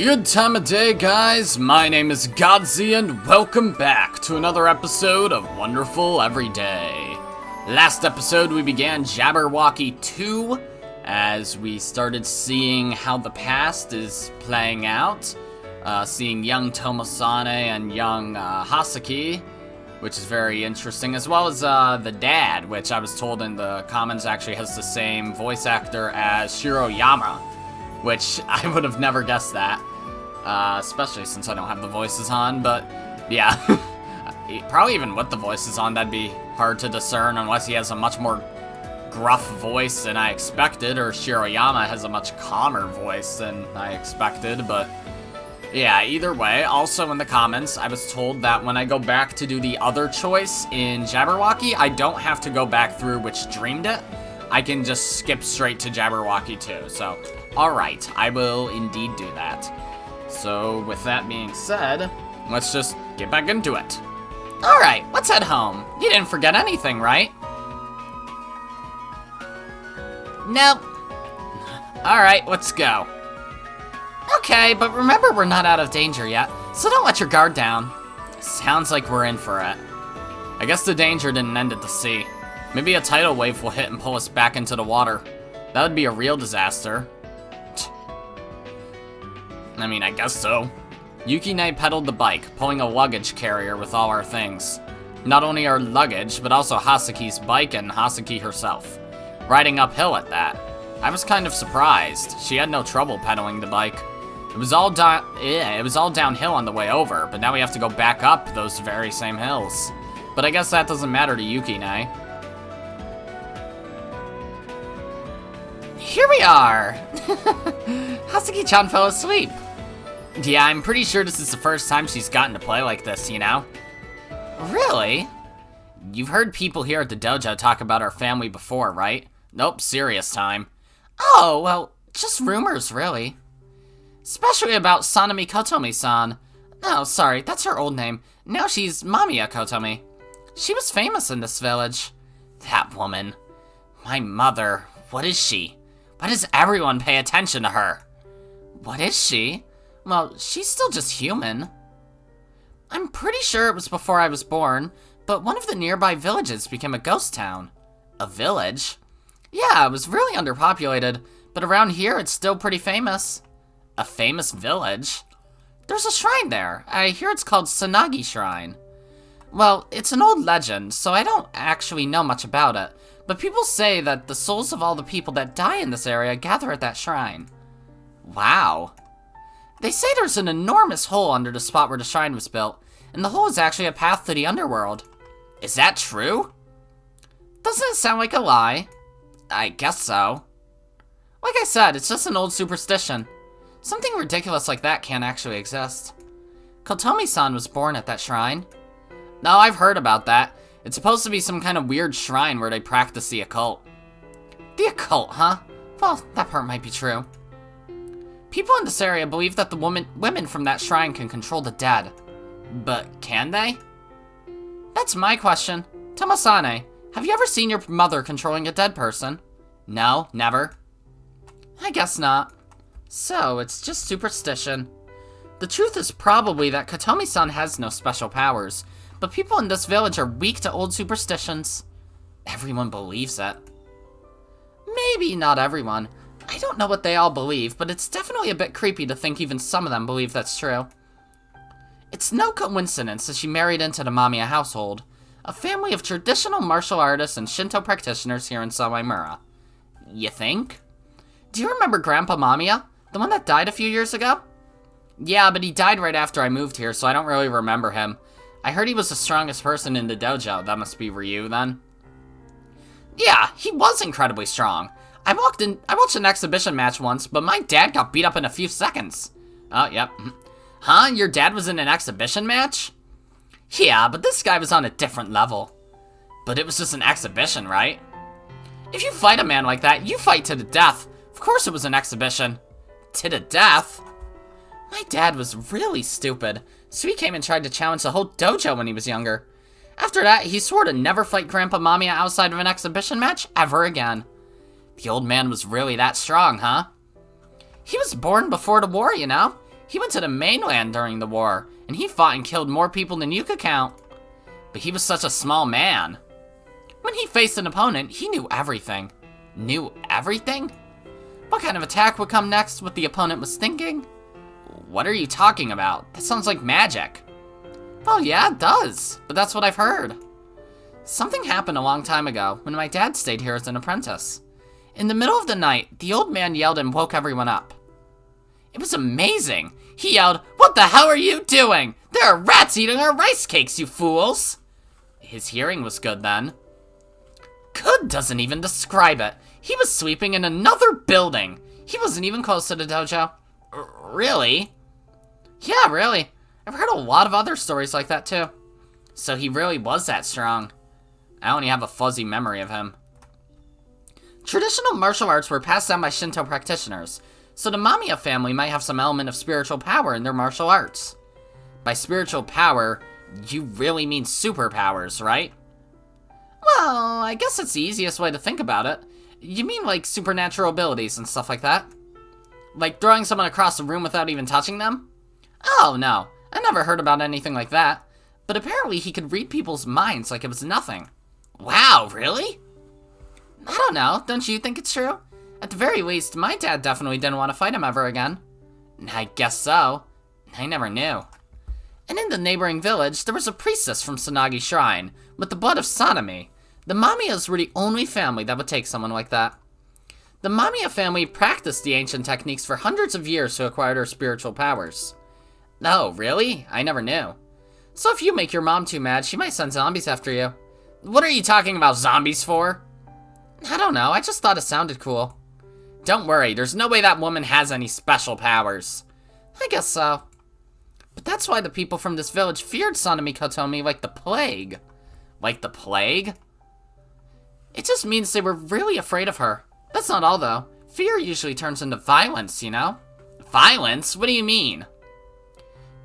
Good time of day, guys. My name is Godzi, and welcome back to another episode of Wonderful Everyday. Last episode, we began Jabberwocky II, as we started seeing how the past is playing out. Seeing young Tomosane and young Hasaki, which is very interesting, as well as the dad, which I was told in the comments actually has the same voice actor as Shiroyama, which I would have never guessed that, especially since I don't have the voices on, but yeah, probably even with the voices on, that'd be hard to discern unless he has a much more gruff voice than I expected, or Shiroyama has a much calmer voice than I expected, but yeah, either way. Also in the comments, I was told that when I go back to do the other choice in Jabberwocky, I don't have to go back through which dreamed it. I can just skip straight to Jabberwocky II. So, alright, I will indeed do that. So, with that being said, let's just get back into it. Alright, let's head home. You didn't forget anything, right? Nope. Alright, let's go. Okay, but remember we're not out of danger yet, so don't let your guard down. Sounds like we're in for it. I guess the danger didn't end at the sea. Maybe a tidal wave will hit and pull us back into the water. That would be a real disaster. I mean, I guess so. Yuki and I pedaled the bike, pulling a luggage carrier with all our things. Not only our luggage, but also Hasaki's bike and Hasaki herself. Riding uphill at that. I was kind of surprised. She had no trouble pedaling the bike. It was all downhill on the way over, but now we have to go back up those very same hills. But I guess that doesn't matter to Yuki and I. Here we are! Hasaki-chan fell asleep. Yeah, I'm pretty sure this is the first time she's gotten to play like this, you know? Really? You've heard people here at the dojo talk about our family before, right? Nope, serious time. Oh, well, just rumors, really. Especially about Sanemi Kotomi-san. No, sorry, that's her old name. Now she's Mamiya Kotomi. She was famous in this village. That woman. My mother. What is she? Why does everyone pay attention to her? What is she? Well, she's still just human. I'm pretty sure it was before I was born, but one of the nearby villages became a ghost town. A village? Yeah, it was really underpopulated, but around here it's still pretty famous. A famous village? There's a shrine there. I hear it's called Sanagi Shrine. Well, it's an old legend, so I don't actually know much about it, but people say that the souls of all the people that die in this area gather at that shrine. Wow. They say there's an enormous hole under the spot where the shrine was built, and the hole is actually a path to the underworld. Is that true? Doesn't it sound like a lie? I guess so. Like I said, it's just an old superstition. Something ridiculous like that can't actually exist. Kotomi-san was born at that shrine. No, I've heard about that. It's supposed to be some kind of weird shrine where they practice the occult. The occult, huh? Well, that part might be true. People in this area believe that the women from that shrine can control the dead. But can they? That's my question. Tomosane, have you ever seen your mother controlling a dead person? No, never. I guess not. So, it's just superstition. The truth is probably that Kotomi-san has no special powers, but people in this village are weak to old superstitions. Everyone believes it. Maybe not everyone. I don't know what they all believe, but it's definitely a bit creepy to think even some of them believe that's true. It's no coincidence that she married into the Mamiya household, a family of traditional martial artists and Shinto practitioners here in Sawamura. You think? Do you remember Grandpa Mamiya? The one that died a few years ago? Yeah, but he died right after I moved here, so I don't really remember him. I heard he was the strongest person in the dojo. That must be Ryu, then. Yeah, he was incredibly strong. I watched an exhibition match once, but my dad got beat up in a few seconds. Oh, yep. Huh? Your dad was in an exhibition match? Yeah, but this guy was on a different level. But it was just an exhibition, right? If you fight a man like that, you fight to the death. Of course it was an exhibition. To the death? My dad was really stupid, so he came and tried to challenge the whole dojo when he was younger. After that, he swore to never fight Grandpa Mamiya outside of an exhibition match ever again. The old man was really that strong, huh? He was born before the war, you know? He went to the mainland during the war, and he fought and killed more people than you could count. But he was such a small man. When he faced an opponent, he knew everything. Knew everything? What kind of attack would come next, what the opponent was thinking? What are you talking about? That sounds like magic. Well, yeah, it does, but that's what I've heard. Something happened a long time ago when my dad stayed here as an apprentice. In the middle of the night, the old man yelled and woke everyone up. It was amazing. He yelled, "What the hell are you doing? There are rats eating our rice cakes, you fools!" His hearing was good then. Good doesn't even describe it. He was sleeping in another building. He wasn't even close to the dojo. Really? Yeah, really. I've heard a lot of other stories like that too. So he really was that strong. I only have a fuzzy memory of him. Traditional martial arts were passed down by Shinto practitioners, so the Mamiya family might have some element of spiritual power in their martial arts. By spiritual power, you really mean superpowers, right? Well, I guess it's the easiest way to think about it. You mean like supernatural abilities and stuff like that? Like throwing someone across the room without even touching them? Oh no, I never heard about anything like that. But apparently he could read people's minds like it was nothing. Wow, really? I don't know, don't you think it's true? At the very least, my dad definitely didn't want to fight him ever again. I guess so. I never knew. And in the neighboring village, there was a priestess from Sanagi Shrine, with the blood of Sanemi. The Mamiyas were the only family that would take someone like that. The Mamiya family practiced the ancient techniques for hundreds of years to acquire their spiritual powers. Oh, really? I never knew. So if you make your mom too mad, she might send zombies after you. What are you talking about zombies for? I don't know, I just thought it sounded cool. Don't worry, there's no way that woman has any special powers. I guess so. But that's why the people from this village feared Sanemi Kotomi like the plague. Like the plague? It just means they were really afraid of her. That's not all though. Fear usually turns into violence, you know? Violence? What do you mean?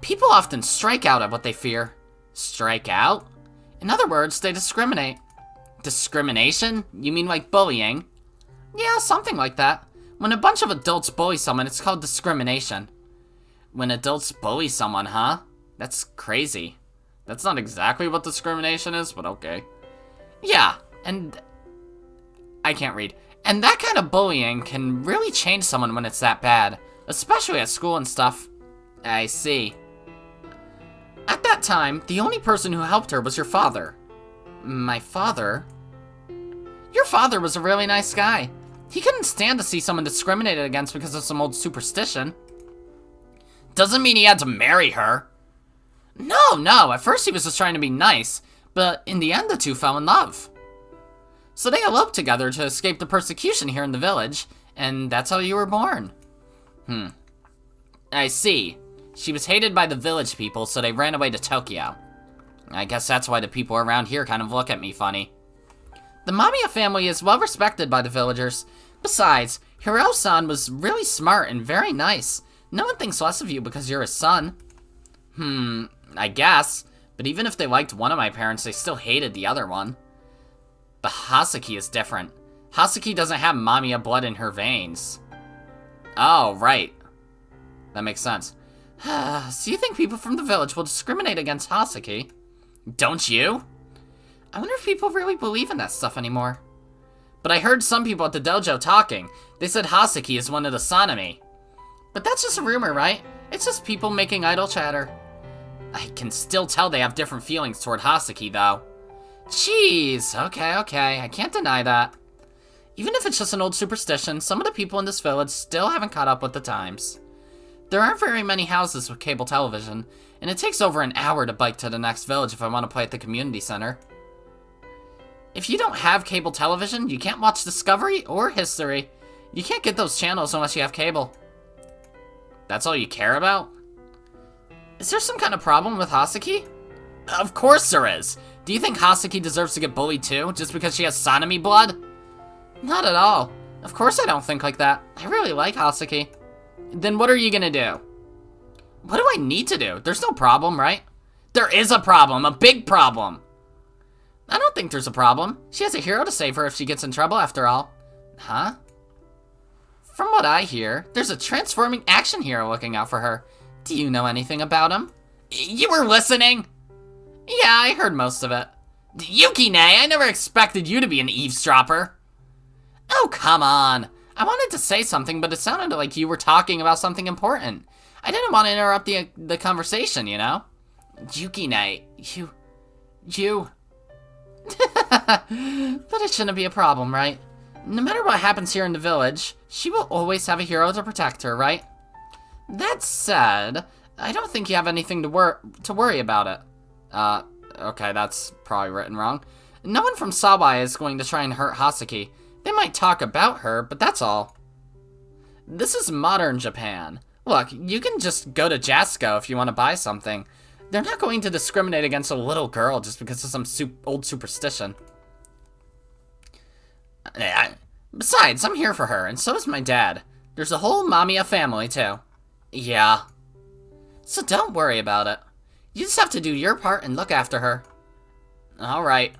People often strike out at what they fear. Strike out? In other words, they discriminate. Discrimination? You mean like bullying? Yeah, something like that. When a bunch of adults bully someone, it's called discrimination. When adults bully someone, huh? That's crazy. That's not exactly what discrimination is, but okay. Yeah, and... I can't read. And that kind of bullying can really change someone when it's that bad. Especially at school and stuff. I see. At that time, the only person who helped her was your father. My father? Your father was a really nice guy. He couldn't stand to see someone discriminated against because of some old superstition. Doesn't mean he had to marry her. No, at first he was just trying to be nice, but in the end the two fell in love. So they eloped together to escape the persecution here in the village, and that's how you were born. I see. She was hated by the village people, so they ran away to Tokyo. I guess that's why the people around here kind of look at me funny. The Mamiya family is well respected by the villagers. Besides, Hiro-san was really smart and very nice. No one thinks less of you because you're his son. I guess. But even if they liked one of my parents, they still hated the other one. But Hasaki is different. Hasaki doesn't have Mamiya blood in her veins. Oh, right. That makes sense. So you think people from the village will discriminate against Hasaki? Don't you? I wonder if people really believe in that stuff anymore. But I heard some people at the dojo talking. They said Hasaki is one of the Sanemi. But that's just a rumor, right? It's just people making idle chatter. I can still tell they have different feelings toward Hasaki, though. Jeez, okay, I can't deny that. Even if it's just an old superstition, some of the people in this village still haven't caught up with the times. There aren't very many houses with cable television, and it takes over an hour to bike to the next village if I want to play at the community center. If you don't have cable television, you can't watch Discovery or History. You can't get those channels unless you have cable. That's all you care about? Is there some kind of problem with Hasaki? Of course there is! Do you think Hasaki deserves to get bullied too, just because she has Sanemi blood? Not at all. Of course I don't think like that. I really like Hasaki. Then what are you gonna do? What do I need to do? There's no problem, right? There is a problem, a big problem! I don't think there's a problem. She has a hero to save her if she gets in trouble after all. Huh? From what I hear, there's a transforming action hero looking out for her. Do you know anything about him? You were listening? Yeah, I heard most of it. Yukine, I never expected you to be an eavesdropper. Oh, come on. I wanted to say something, but it sounded like you were talking about something important. I didn't want to interrupt the conversation, you know? Yukine, you... But it shouldn't be a problem, right? No matter what happens here in the village, she will always have a hero to protect her, right? That said, I don't think you have anything to worry about it. Okay, that's probably written wrong. No one from Sawai is going to try and hurt Hasaki. They might talk about her, but that's all. This is modern Japan. Look, you can just go to Jasco if you want to buy something. They're not going to discriminate against a little girl just because of some old superstition. Besides, I'm here for her, and so is my dad. There's a whole Mamiya family, too. Yeah. So don't worry about it. You just have to do your part and look after her. Alright.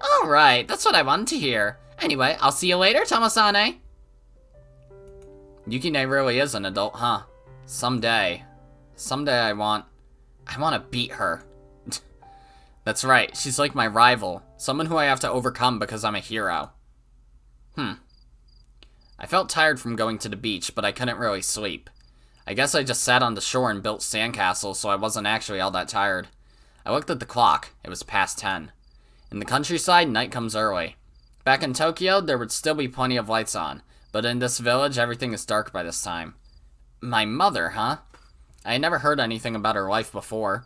Alright, that's what I wanted to hear. Anyway, I'll see you later, Tomosane. Yukine really is an adult, huh? Someday I want to beat her. That's right, she's like my rival. Someone who I have to overcome because I'm a hero. I felt tired from going to the beach, but I couldn't really sleep. I guess I just sat on the shore and built sandcastles, so I wasn't actually all that tired. I looked at the clock. It was past 10. In the countryside, night comes early. Back in Tokyo, there would still be plenty of lights on, but in this village, everything is dark by this time. My mother, huh? I had never heard anything about her life before.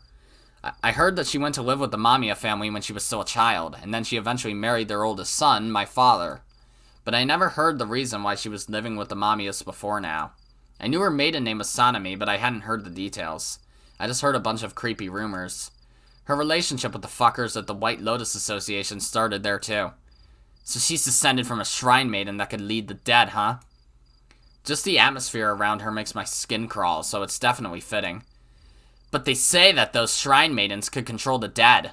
I heard that she went to live with the Mamiya family when she was still a child, and then she eventually married their oldest son, my father. But I never heard the reason why she was living with the Mamiyas before now. I knew her maiden name was Sanemi, but I hadn't heard the details. I just heard a bunch of creepy rumors. Her relationship with the fuckers at the White Lotus Association started there too. So she's descended from a shrine maiden that could lead the dead, huh? Just the atmosphere around her makes my skin crawl, so it's definitely fitting. But they say that those shrine maidens could control the dead.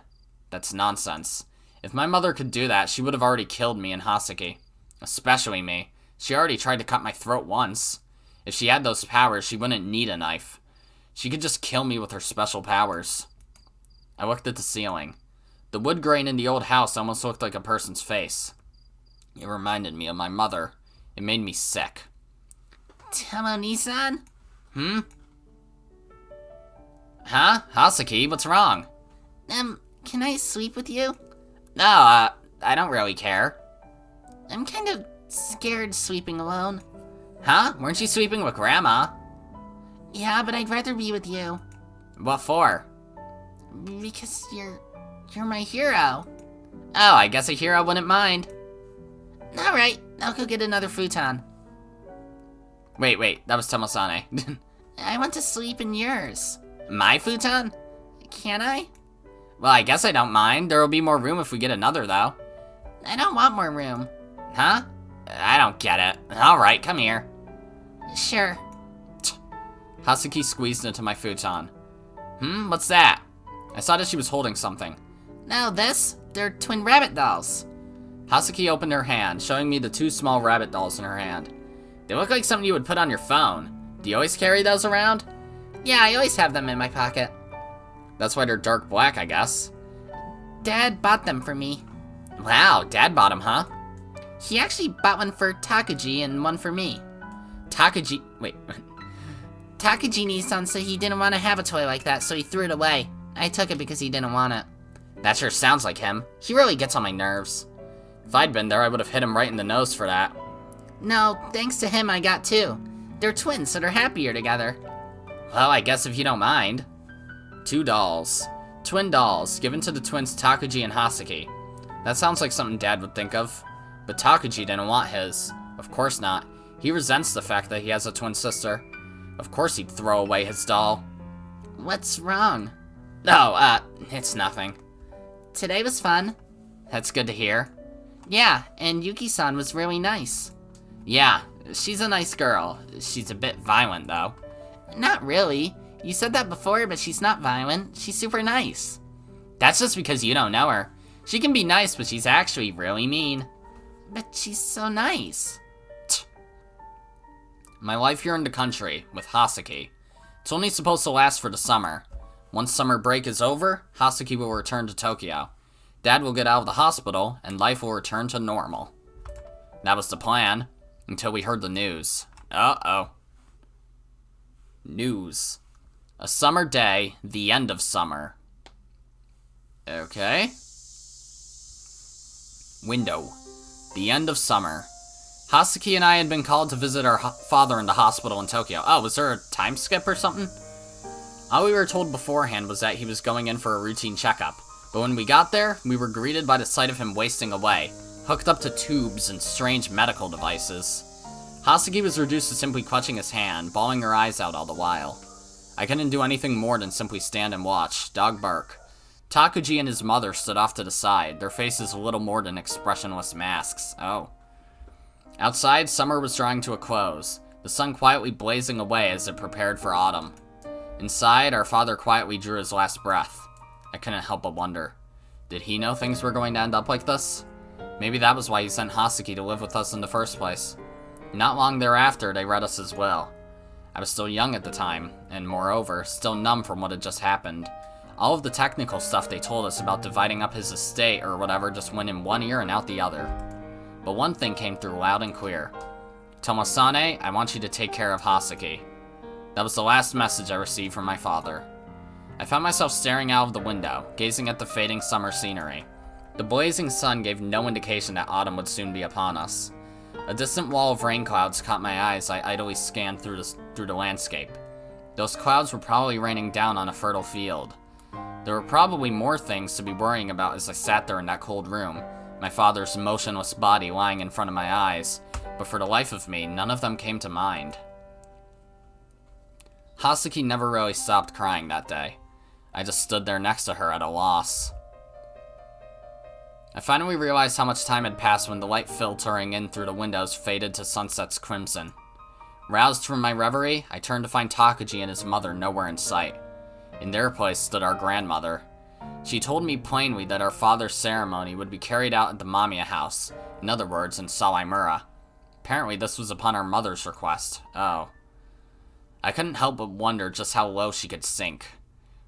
That's nonsense. If my mother could do that, she would have already killed me and Hasaki. Especially me. She already tried to cut my throat once. If she had those powers, she wouldn't need a knife. She could just kill me with her special powers. I looked at the ceiling. The wood grain in the old house almost looked like a person's face. It reminded me of my mother. It made me sick. Tomo-ni-san? Huh? Hasaki, what's wrong? Can I sleep with you? No, I don't really care. I'm kind of scared sleeping alone. Huh? Weren't you sleeping with Grandma? Yeah, but I'd rather be with you. What for? Because you're my hero. Oh, I guess a hero wouldn't mind. Alright, I'll go get another futon. Wait, that was Tomosane. I want to sleep in yours. My futon? Can I? Well, I guess I don't mind. There'll be more room if we get another, though. I don't want more room. Huh? I don't get it. Alright, come here. Sure. Hasaki squeezed into my futon. What's that? I saw that she was holding something. No, they're twin rabbit dolls. Hasaki opened her hand, showing me the two small rabbit dolls in her hand. They look like something you would put on your phone. Do you always carry those around? Yeah, I always have them in my pocket. That's why they're dark black, I guess. Dad bought them for me. Wow, Dad bought them, huh? He actually bought one for Takuji and one for me. Wait. Takuji-ni-san said he didn't want to have a toy like that, so he threw it away. I took it because he didn't want it. That sure sounds like him. He really gets on my nerves. If I'd been there, I would have hit him right in the nose for that. No, thanks to him, I got two. They're twins, so they're happier together. Well, I guess if you don't mind. 2 dolls. Twin dolls, given to the twins Takuji and Hasaki. That sounds like something Dad would think of. But Takuji didn't want his. Of course not. He resents the fact that he has a twin sister. Of course he'd throw away his doll. What's wrong? Oh, it's nothing. Today was fun. That's good to hear. Yeah, and Yuki-san was really nice. Yeah, she's a nice girl. She's a bit violent, though. Not really. You said that before, but she's not violent. She's super nice. That's just because you don't know her. She can be nice, but she's actually really mean. But she's so nice. My life here in the country, with Hasaki. It's only supposed to last for the summer. Once summer break is over, Hasaki will return to Tokyo. Dad will get out of the hospital, and life will return to normal. That was the plan, until we heard the news. Uh-oh. News. A summer day, the end of summer. Okay. Window. The end of summer. Hasaki and I had been called to visit our father in the hospital in Tokyo. Oh, was there a time skip or something? All we were told beforehand was that he was going in for a routine checkup. But when we got there, we were greeted by the sight of him wasting away, hooked up to tubes and strange medical devices. Hasaki was reduced to simply clutching his hand, bawling her eyes out all the while. I couldn't do anything more than simply stand and watch, dog bark. Takuji and his mother stood off to the side, their faces little more than expressionless masks. Oh. Outside, summer was drawing to a close, the sun quietly blazing away as it prepared for autumn. Inside, our father quietly drew his last breath. I couldn't help but wonder, did he know things were going to end up like this? Maybe that was why he sent Hasaki to live with us in the first place. Not long thereafter, they read us his will. I was still young at the time, and moreover, still numb from what had just happened. All of the technical stuff they told us about dividing up his estate or whatever just went in one ear and out the other. But one thing came through loud and clear. Tomosane, I want you to take care of Hasaki. That was the last message I received from my father. I found myself staring out of the window, gazing at the fading summer scenery. The blazing sun gave no indication that autumn would soon be upon us. A distant wall of rain clouds caught my eye as I idly scanned through the landscape. Those clouds were probably raining down on a fertile field. There were probably more things to be worrying about as I sat there in that cold room, my father's motionless body lying in front of my eyes, but for the life of me, none of them came to mind. Hasaki never really stopped crying that day. I just stood there next to her at a loss. I finally realized how much time had passed when the light filtering in through the windows faded to sunset's crimson. Roused from my reverie, I turned to find Takuji and his mother nowhere in sight. In their place stood our grandmother. She told me plainly that our father's ceremony would be carried out at the Mamiya house, in other words, in Sawaimura. Apparently this was upon our mother's request. Oh. I couldn't help but wonder just how low she could sink.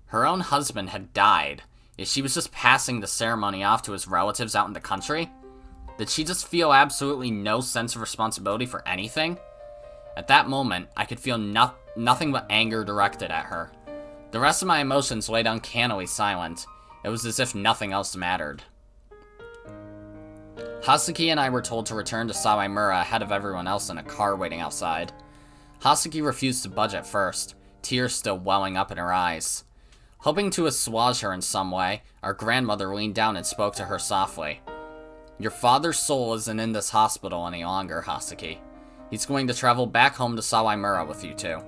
Her own husband had died, yet she was just passing the ceremony off to his relatives out in the country? Did she just feel absolutely no sense of responsibility for anything? At that moment, I could feel nothing but anger directed at her. The rest of my emotions laid uncannily silent. It was as if nothing else mattered. Hasaki and I were told to return to Sawaimura ahead of everyone else in a car waiting outside. Hasaki refused to budge at first, tears still welling up in her eyes. Hoping to assuage her in some way, our grandmother leaned down and spoke to her softly. Your father's soul isn't in this hospital any longer, Hasaki. He's going to travel back home to Sawaimura with you two.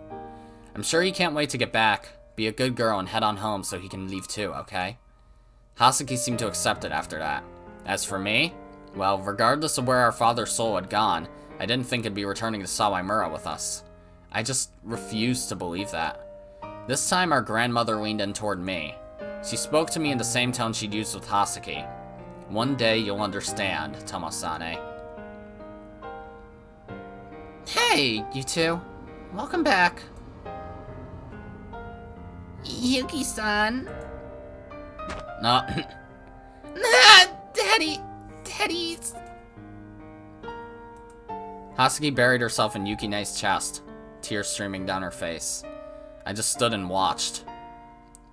I'm sure he can't wait to get back. Be a good girl and head on home so he can leave too, okay? Hasaki seemed to accept it after that. As for me, well, regardless of where our father's soul had gone, I didn't think he'd be returning to Sawaimura with us. I just refused to believe that. This time our grandmother leaned in toward me. She spoke to me in the same tone she'd used with Hasaki. One day you'll understand, Tomosane. Hey, you two. Welcome back. Yuki-san. No. Daddy's. Hasaki buried herself in Yuki-ne's chest, tears streaming down her face. I just stood and watched.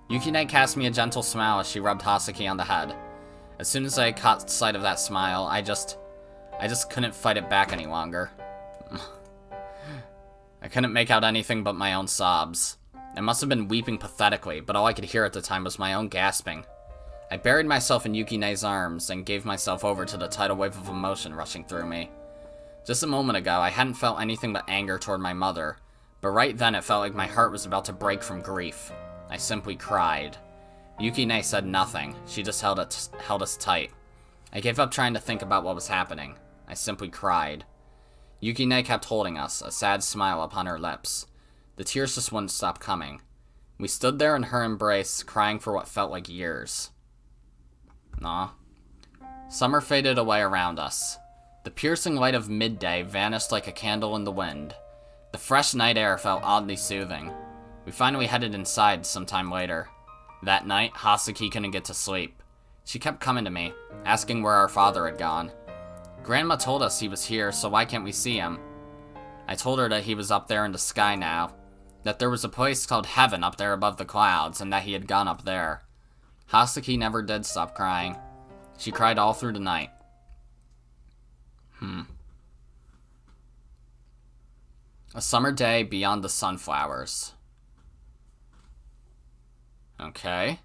Yuki-ne cast me a gentle smile as she rubbed Hasaki on the head. As soon as I caught sight of that smile, I just couldn't fight it back any longer. I couldn't make out anything but my own sobs. I must have been weeping pathetically, but all I could hear at the time was my own gasping. I buried myself in Yuki-ne's arms and gave myself over to the tidal wave of emotion rushing through me. Just a moment ago, I hadn't felt anything but anger toward my mother, but right then it felt like my heart was about to break from grief. I simply cried. Yuki-ne said nothing. She just held us tight. I gave up trying to think about what was happening. I simply cried. Yuki-ne kept holding us, a sad smile upon her lips. The tears just wouldn't stop coming. We stood there in her embrace, crying for what felt like years. Aw. Summer faded away around us. The piercing light of midday vanished like a candle in the wind. The fresh night air felt oddly soothing. We finally headed inside sometime later. That night, Hasaki couldn't get to sleep. She kept coming to me, asking where our father had gone. Grandma told us he was here, so why can't we see him? I told her that he was up there in the sky now, that there was a place called heaven up there above the clouds, and that he had gone up there. Hasaki never did stop crying. She cried all through the night. A summer day beyond the sunflowers. Okay.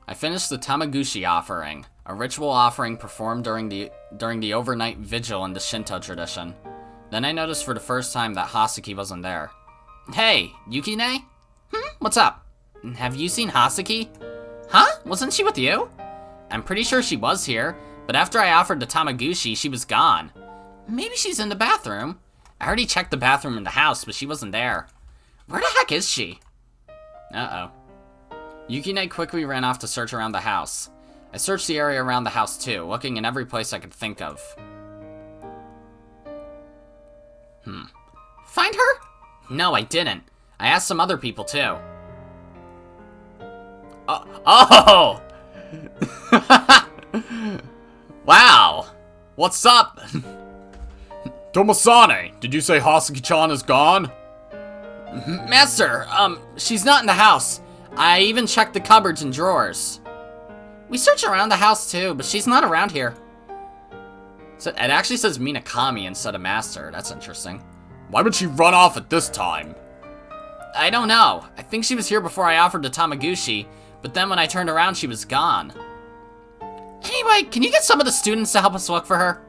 I finished the Tamagushi offering, a ritual offering performed during the overnight vigil in the Shinto tradition. Then I noticed for the first time that Hasaki wasn't there. Hey, Yukine? What's up? Have you seen Hasaki? Huh? Wasn't she with you? I'm pretty sure she was here, but after I offered the Tamagushi, she was gone. Maybe she's in the bathroom. I already checked the bathroom in the house, but she wasn't there. Where the heck is she? Uh-oh. Yukine quickly ran off to search around the house. I searched the area around the house too, looking in every place I could think of. Find her? No, I didn't. I asked some other people too. Oh! Wow! What's up? Tomosane, did you say Hasaki-chan is gone? Master, she's not in the house. I even checked the cupboards and drawers. We searched around the house too, but she's not around here. So it actually says Minakami instead of Master. That's interesting. Why would she run off at this time? I don't know. I think she was here before I offered the Tamaguchi, but then when I turned around, she was gone. Anyway, can you get some of the students to help us look for her?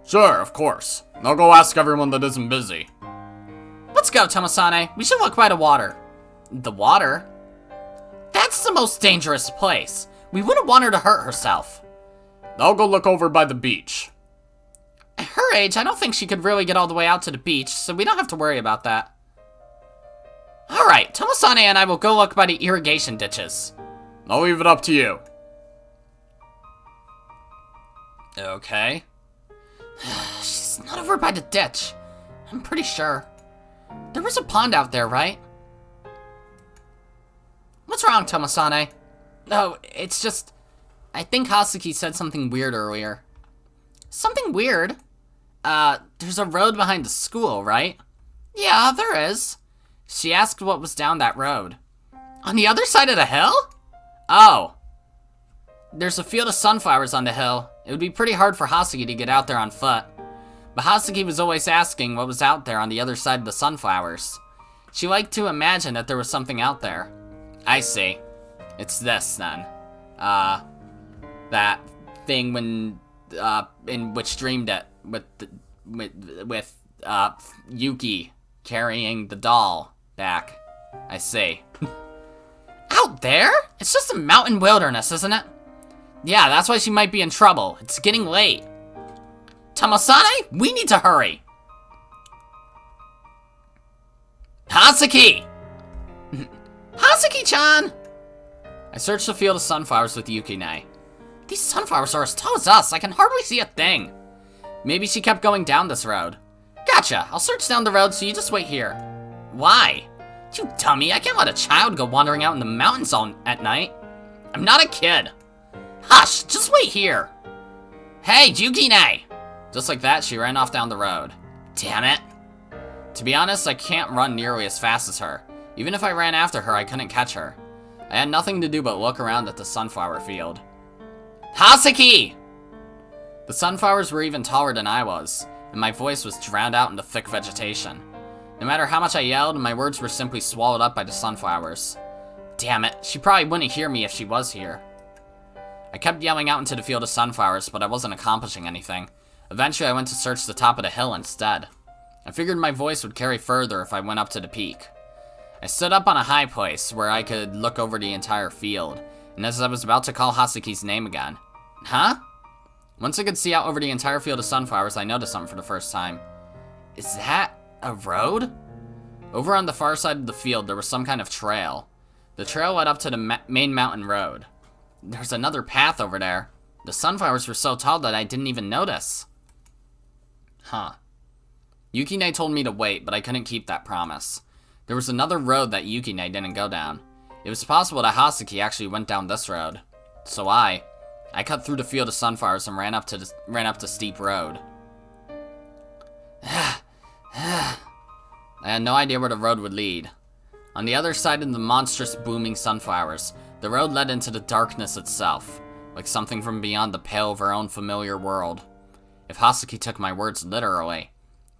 Sure, of course. I'll go ask everyone that isn't busy. Let's go, Tomosane. We should look by the water. The water? That's the most dangerous place. We wouldn't want her to hurt herself. I'll go look over by the beach. At her age, I don't think she could really get all the way out to the beach, so we don't have to worry about that. Alright, Tomosane and I will go look by the irrigation ditches. I'll leave it up to you. Okay. She's not over by the ditch. I'm pretty sure. There was a pond out there, right? What's wrong, Tomosane? Oh, it's just... I think Hasaki said something weird earlier. Something weird? There's a road behind the school, right? Yeah, there is. She asked what was down that road. On the other side of the hill? Oh. There's a field of sunflowers on the hill. It would be pretty hard for Hasaki to get out there on foot. But Hasaki was always asking what was out there on the other side of the sunflowers. She liked to imagine that there was something out there. I see. It's this, then. That thing when, in which dreamed it, with Yuki carrying the doll back. I see. Out there? It's just a mountain wilderness, isn't it? Yeah, that's why she might be in trouble. It's getting late. Tomosane, we need to hurry. Hasaki! Hasaki-chan! I searched the field of sunflowers with Yukine. These sunflowers are as tall as us. I can hardly see a thing. Maybe she kept going down this road. Gotcha. I'll search down the road, so you just wait here. Why? You dummy. I can't let a child go wandering out in the mountains all at night. I'm not a kid. Hush. Just wait here. Hey, Yukine! Just like that, she ran off down the road. Damn it. To be honest, I can't run nearly as fast as her. Even if I ran after her, I couldn't catch her. I had nothing to do but look around at the sunflower field. Hasaki! The sunflowers were even taller than I was, and my voice was drowned out in the thick vegetation. No matter how much I yelled, my words were simply swallowed up by the sunflowers. Damn it, she probably wouldn't hear me if she was here. I kept yelling out into the field of sunflowers, but I wasn't accomplishing anything. Eventually, I went to search the top of the hill instead. I figured my voice would carry further if I went up to the peak. I stood up on a high place where I could look over the entire field, and as I was about to call Hasaki's name again. Huh? Once I could see out over the entire field of sunflowers, I noticed something for the first time. Is that a road? Over on the far side of the field, there was some kind of trail. The trail led up to the main mountain road. There's another path over there. The sunflowers were so tall that I didn't even notice. Huh. Yukine told me to wait, but I couldn't keep that promise. There was another road that Yuki and I didn't go down. It was possible that Hasaki actually went down this road. So I cut through the field of sunflowers and ran up the steep road. I had no idea where the road would lead. On the other side of the monstrous booming sunflowers, the road led into the darkness itself, like something from beyond the pale of our own familiar world. If Hasaki took my words literally,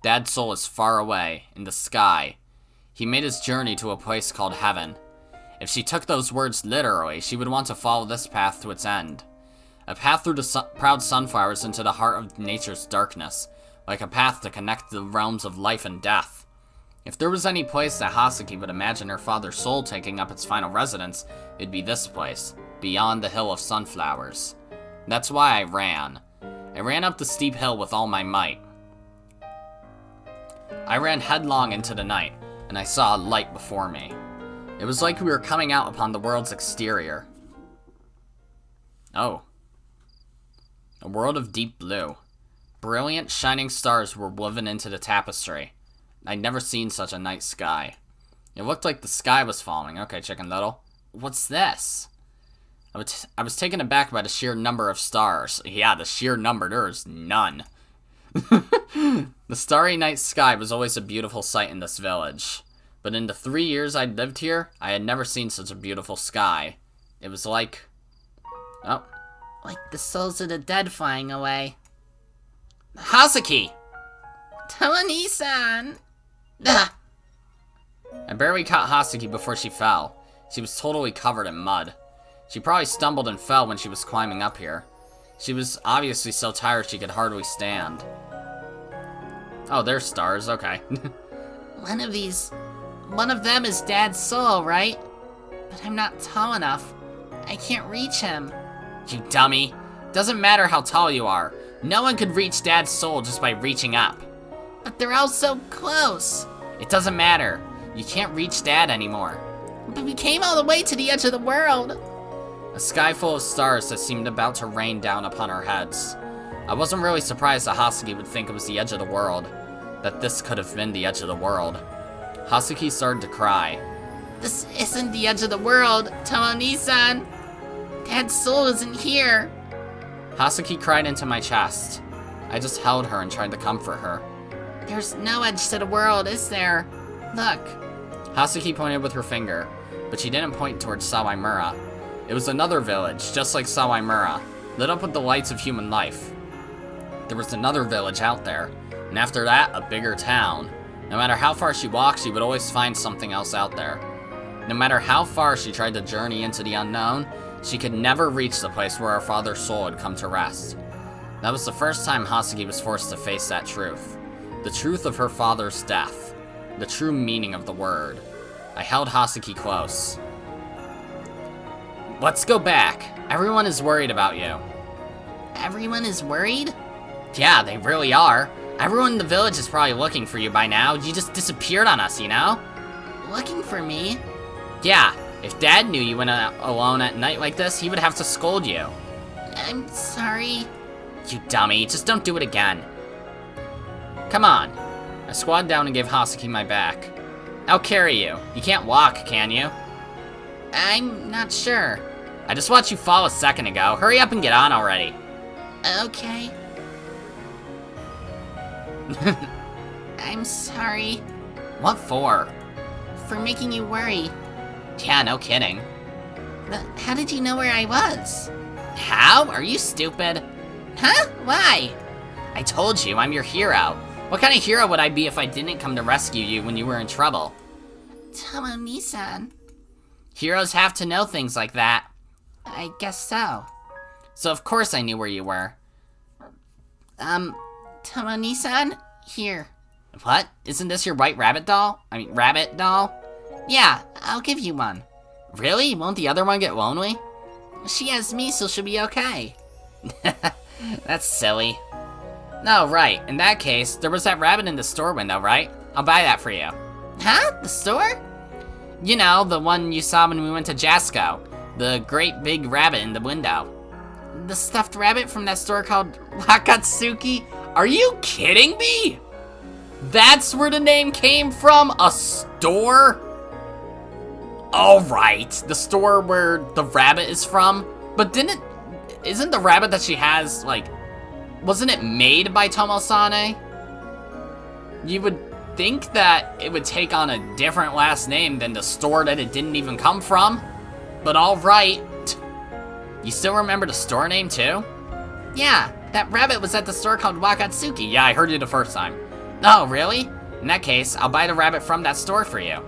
Dad's soul is far away, in the sky. He made his journey to a place called heaven. If she took those words literally, she would want to follow this path to its end. A path through the proud sunflowers into the heart of nature's darkness, like a path to connect the realms of life and death. If there was any place that Hasaki would imagine her father's soul taking up its final residence, it'd be this place, beyond the hill of sunflowers. That's why I ran. I ran up the steep hill with all my might. I ran headlong into the night, and I saw a light before me. It was like we were coming out upon the world's exterior. Oh. A world of deep blue. Brilliant, shining stars were woven into the tapestry. I'd never seen such a night sky. It looked like the sky was falling. Okay, Chicken Little. What's this? I was taken aback by the sheer number of stars. Yeah, the sheer number. There is none. The starry night sky was always a beautiful sight in this village. But in the 3 years I'd lived here, I had never seen such a beautiful sky. It was like... Oh. Like the souls of the dead flying away. Hasaki! Tomosane! Ugh. I barely caught Hasaki before she fell. She was totally covered in mud. She probably stumbled and fell when she was climbing up here. She was obviously so tired she could hardly stand. Oh, there's stars, okay. One of them is Dad's soul, right? But I'm not tall enough. I can't reach him. You dummy. Doesn't matter how tall you are. No one could reach Dad's soul just by reaching up. But they're all so close. It doesn't matter. You can't reach Dad anymore. But we came all the way to the edge of the world. A sky full of stars that seemed about to rain down upon our heads. I wasn't really surprised that Hasaki would think it was the edge of the world. That this could have been the edge of the world. Hasaki started to cry. This isn't the edge of the world, Tomosane. Dad's soul isn't here. Hasaki cried into my chest. I just held her and tried to comfort her. There's no edge to the world, is there? Look. Hasaki pointed with her finger, but she didn't point towards Sawamura. It was another village, just like Sawamura, lit up with the lights of human life. There was another village out there, and after that, a bigger town. No matter how far she walked, she would always find something else out there. No matter how far she tried to journey into the unknown, she could never reach the place where her father's soul had come to rest. That was the first time Hasaki was forced to face that truth. The truth of her father's death. The true meaning of the word. I held Hasaki close. Let's go back. Everyone is worried about you. Everyone is worried? Yeah, they really are. Everyone in the village is probably looking for you by now. You just disappeared on us, you know? Looking for me? Yeah, if Dad knew you went out alone at night like this, he would have to scold you. I'm sorry. You dummy, just don't do it again. Come on. I squatted down and gave Hasaki my back. I'll carry you. You can't walk, can you? I'm not sure. I just watched you fall a second ago. Hurry up and get on already. Okay. I'm sorry. What for? For making you worry. Yeah, no kidding. But how did you know where I was? How? Are you stupid? Huh? Why? I told you, I'm your hero. What kind of hero would I be if I didn't come to rescue you when you were in trouble? Tomosane. Heroes have to know things like that. I guess so. So of course I knew where you were. Tomosane? Here. What? Isn't this your white rabbit doll? Rabbit doll? Yeah, I'll give you one. Really? Won't the other one get lonely? She has me, so she'll be okay. That's silly. No, right. In that case, there was that rabbit in the store window, right? I'll buy that for you. Huh? The store? You know, the one you saw when we went to Jasco. The great big rabbit in the window. The stuffed rabbit from that store called Wakatsuki? Are you kidding me? That's where the name came from? A store? Oh, right. The store where the rabbit is from? But isn't the rabbit that she has, like, wasn't it made by Tomosane? You would think that it would take on a different last name than the store that it didn't even come from. But alright. You still remember the store name too? Yeah, that rabbit was at the store called Wakatsuki. Yeah, I heard you the first time. Oh, really? In that case, I'll buy the rabbit from that store for you.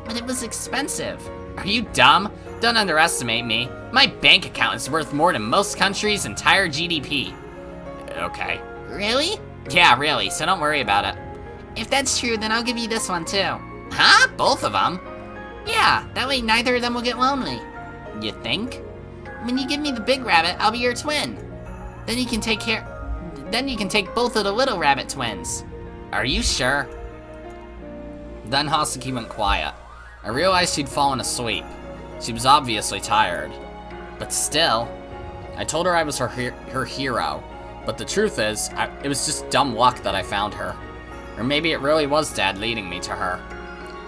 But it was expensive. Are you dumb? Don't underestimate me. My bank account is worth more than most countries' entire GDP. Okay. Really? Yeah, really, so don't worry about it. If that's true, then I'll give you this one too. Huh? Both of them? Yeah, that way neither of them will get lonely. You think? When you give me the big rabbit, I'll be your twin. Then you can take both of the little rabbit twins. Are you sure? Then Hasaki went quiet. I realized she'd fallen asleep. She was obviously tired. But still, I told her I was her hero. But the truth is, it was just dumb luck that I found her. Or maybe it really was Dad leading me to her.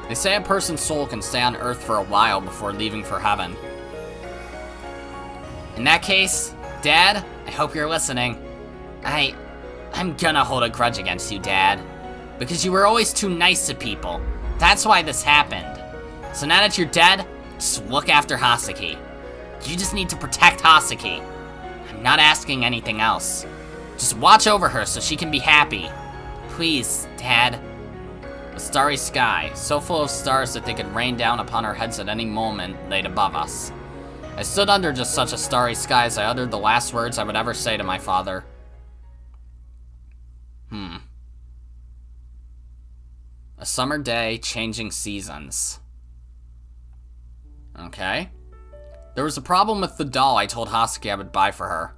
They say a person's soul can stay on Earth for a while before leaving for heaven. In that case, Dad, I hope you're listening. I'm gonna hold a grudge against you, Dad. Because you were always too nice to people. That's why this happened. So now that you're dead, just look after Hasaki. You just need to protect Hasaki. I'm not asking anything else. Just watch over her so she can be happy. Please, Dad. A starry sky, so full of stars that they could rain down upon our heads at any moment, laid above us. I stood under just such a starry sky as I uttered the last words I would ever say to my father. A summer day, changing seasons. Okay. There was a problem with the doll I told Hasaki I would buy for her.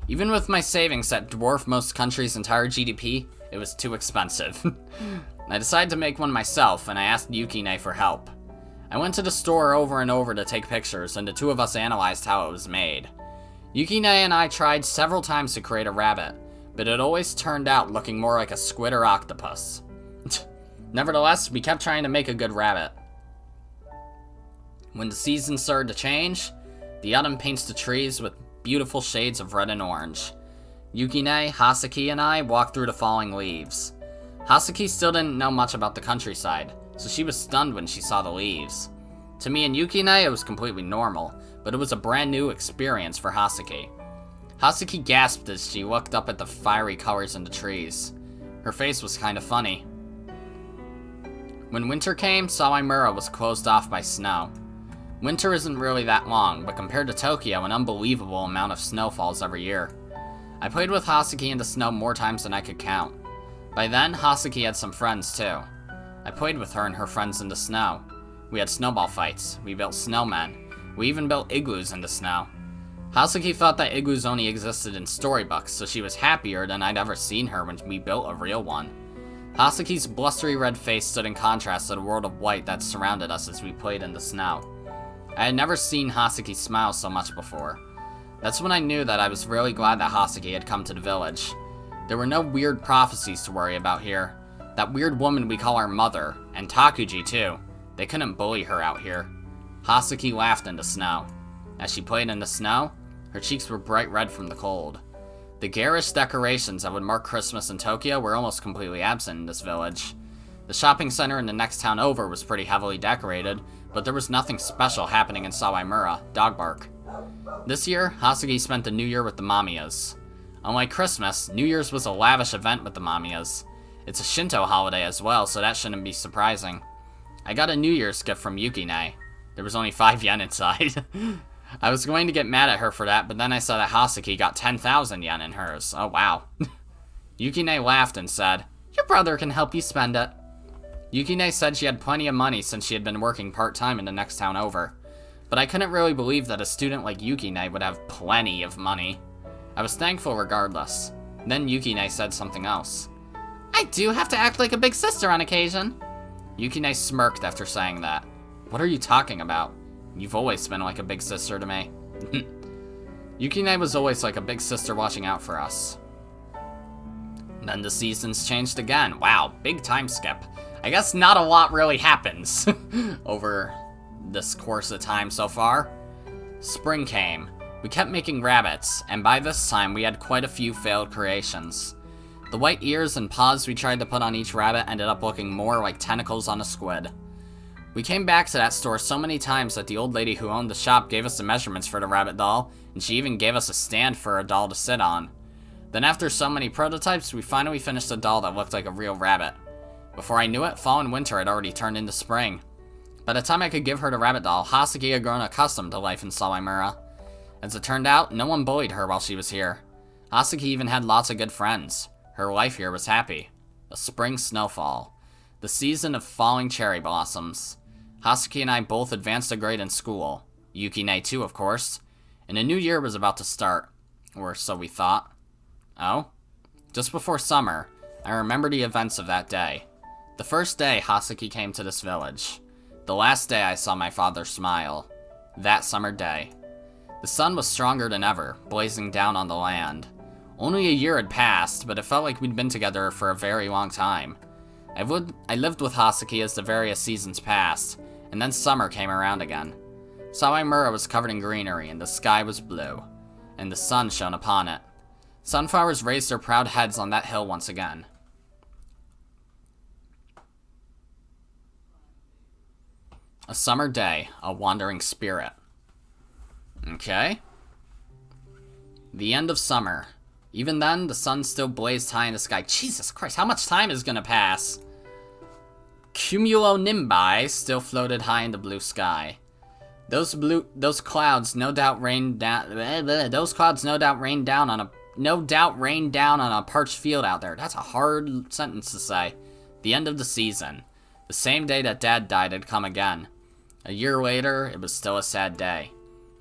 Even with my savings that dwarf most countries' entire GDP, it was too expensive. I decided to make one myself, and I asked Yukine for help. I went to the store over and over to take pictures, and the two of us analyzed how it was made. Yukine and I tried several times to create a rabbit, but it always turned out looking more like a squid or octopus. Nevertheless, we kept trying to make a good rabbit. When the seasons started to change, the autumn paints the trees with beautiful shades of red and orange. Yukine, Hasaki, and I walked through the falling leaves. Hasaki still didn't know much about the countryside, so she was stunned when she saw the leaves. To me and Yukine, it was completely normal, but it was a brand new experience for Hasaki. Hasaki gasped as she looked up at the fiery colors in the trees. Her face was kind of funny. When winter came, Sawamura was closed off by snow. Winter isn't really that long, but compared to Tokyo, an unbelievable amount of snow falls every year. I played with Hasaki in the snow more times than I could count. By then, Hasaki had some friends too. I played with her and her friends in the snow. We had snowball fights, we built snowmen, we even built igloos in the snow. Hasaki thought that igloos only existed in storybooks, so she was happier than I'd ever seen her when we built a real one. Hasaki's blustery red face stood in contrast to the world of white that surrounded us as we played in the snow. I had never seen Hasaki smile so much before. That's when I knew that I was really glad that Hasaki had come to the village. There were no weird prophecies to worry about here. That weird woman we call our mother, and Takuji too. They couldn't bully her out here. Hasaki laughed in the snow. As she played in the snow, her cheeks were bright red from the cold. The garish decorations that would mark Christmas in Tokyo were almost completely absent in this village. The shopping center in the next town over was pretty heavily decorated, but there was nothing special happening in Sawamura, Dogbark. This year, Hasaki spent the New Year with the Mamiyas. Unlike Christmas, New Year's was a lavish event with the Mamiyas. It's a Shinto holiday as well, so that shouldn't be surprising. I got a New Year's gift from Yukine. There was only 5 yen inside. I was going to get mad at her for that, but then I saw that Hasaki got 10,000 yen in hers. Oh wow. Yukine laughed and said, "Your brother can help you spend it." Yukine said she had plenty of money since she had been working part-time in the next town over. But I couldn't really believe that a student like Yukine would have plenty of money. I was thankful regardless. Then Yukine said something else. I do have to act like a big sister on occasion. Yukine smirked after saying that. What are you talking about? You've always been like a big sister to me. Yukine was always like a big sister watching out for us. Then the seasons changed again. Wow, big time skip. I guess not a lot really happens over this course of time so far. Spring came. We kept making rabbits, and by this time we had quite a few failed creations. The white ears and paws we tried to put on each rabbit ended up looking more like tentacles on a squid. We came back to that store so many times that the old lady who owned the shop gave us the measurements for the rabbit doll, and she even gave us a stand for a doll to sit on. Then after so many prototypes, we finally finished a doll that looked like a real rabbit. Before I knew it, fall and winter had already turned into spring. By the time I could give her the rabbit doll, Hasaki had grown accustomed to life in Sawamura. As it turned out, no one bullied her while she was here. Hasaki even had lots of good friends. Her life here was happy. A spring snowfall. The season of falling cherry blossoms. Hasaki and I both advanced a grade in school. Yuki too, of course. And a new year was about to start. Or so we thought. Oh? Just before summer, I remember the events of that day. The first day Hasaki came to this village. The last day I saw my father smile. That summer day. The sun was stronger than ever, blazing down on the land. Only a year had passed, but it felt like we'd been together for a very long time. I lived with Hasaki as the various seasons passed, and then summer came around again. Sawamura was covered in greenery, and the sky was blue, and the sun shone upon it. Sunflowers raised their proud heads on that hill once again. A summer day, a wandering spirit. Okay. The end of summer. Even then, the sun still blazed high in the sky. Jesus Christ, how much time is gonna pass? Cumulonimbus still floated high in the blue sky. Those clouds no doubt rained down on a parched field out there. That's a hard sentence to say. The end of the season. The same day that Dad died had come again. A year later, it was still a sad day.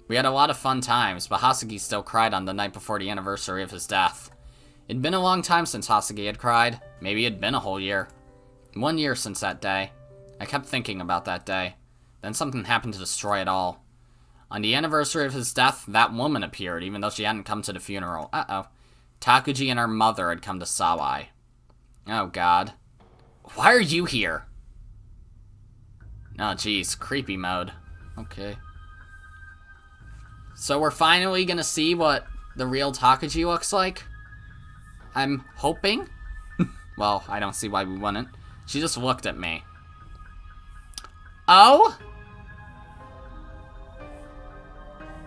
We had a lot of fun times, but Hasaki still cried on the night before the anniversary of his death. It'd been a long time since Hasaki had cried. Maybe it'd been a whole year. 1 year since that day. I kept thinking about that day. Then something happened to destroy it all. On the anniversary of his death, that woman appeared, even though she hadn't come to the funeral. Uh-oh. Takuji and her mother had come to Sawai. Oh, God. Why are you here? Oh, jeez. Creepy mode. Okay. So we're finally gonna see what the real Takuji looks like? I'm hoping? Well, I don't see why we wouldn't. She just looked at me. Oh?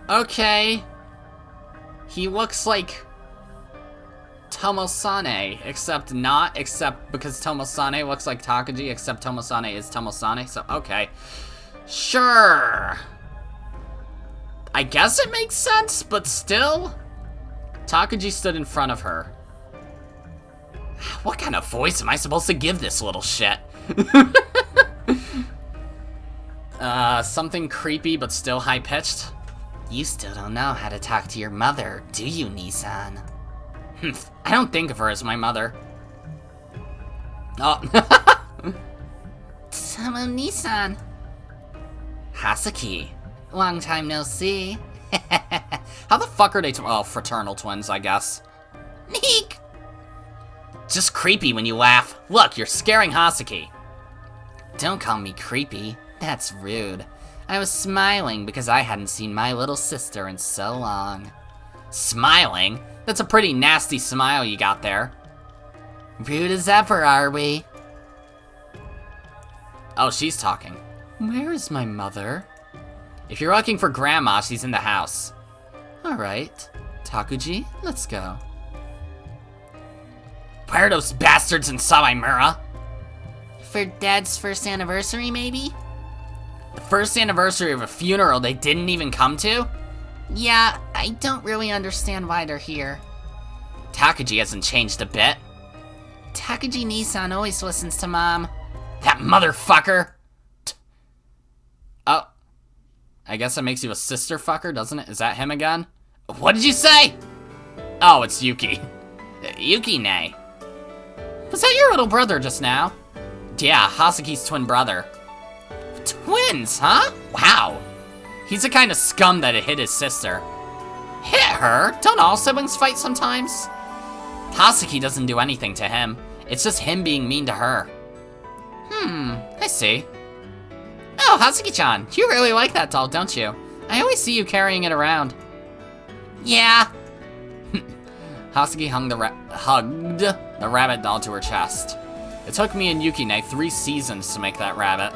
Okay. He looks like Tomosane, except because Tomosane looks like Takuji, except Tomosane is Tomosane, so okay. Sure. I guess it makes sense, but still. Takuji stood in front of her. What kind of voice am I supposed to give this little shit? Something creepy but still high-pitched. You still don't know how to talk to your mother, do you, Nissan? I don't think of her as my mother. Oh. Tomo Nissan. Hasaki. Long time no see. How the fuck are they fraternal twins, I guess. Neek! Just creepy when you laugh. Look, you're scaring Hasaki. Don't call me creepy. That's rude. I was smiling because I hadn't seen my little sister in so long. Smiling? That's a pretty nasty smile you got there. Rude as ever, are we? Oh, she's talking. Where is my mother? If you're looking for Grandma, she's in the house. Alright. Takuji, let's go. Where are those bastards in Sawamura? For Dad's first anniversary, maybe? The first anniversary of a funeral they didn't even come to? Yeah, I don't really understand why they're here. Takuji hasn't changed a bit. Takuji Nissan always listens to Mom. That motherfucker! Oh. I guess that makes you a sister fucker, doesn't it? Is that him again? What did you say? Oh, it's Yuki. Yuki-ne. Was that your little brother just now? Yeah, Hasaki's twin brother. Twins, huh? Wow. He's the kind of scum that hit his sister. Hit her? Don't all siblings fight sometimes? Hasaki doesn't do anything to him. It's just him being mean to her. I see. Oh, Hasaki-chan, you really like that doll, don't you? I always see you carrying it around. Yeah. Hasaki hugged the rabbit doll to her chest. It took me and Yukine 3 seasons to make that rabbit.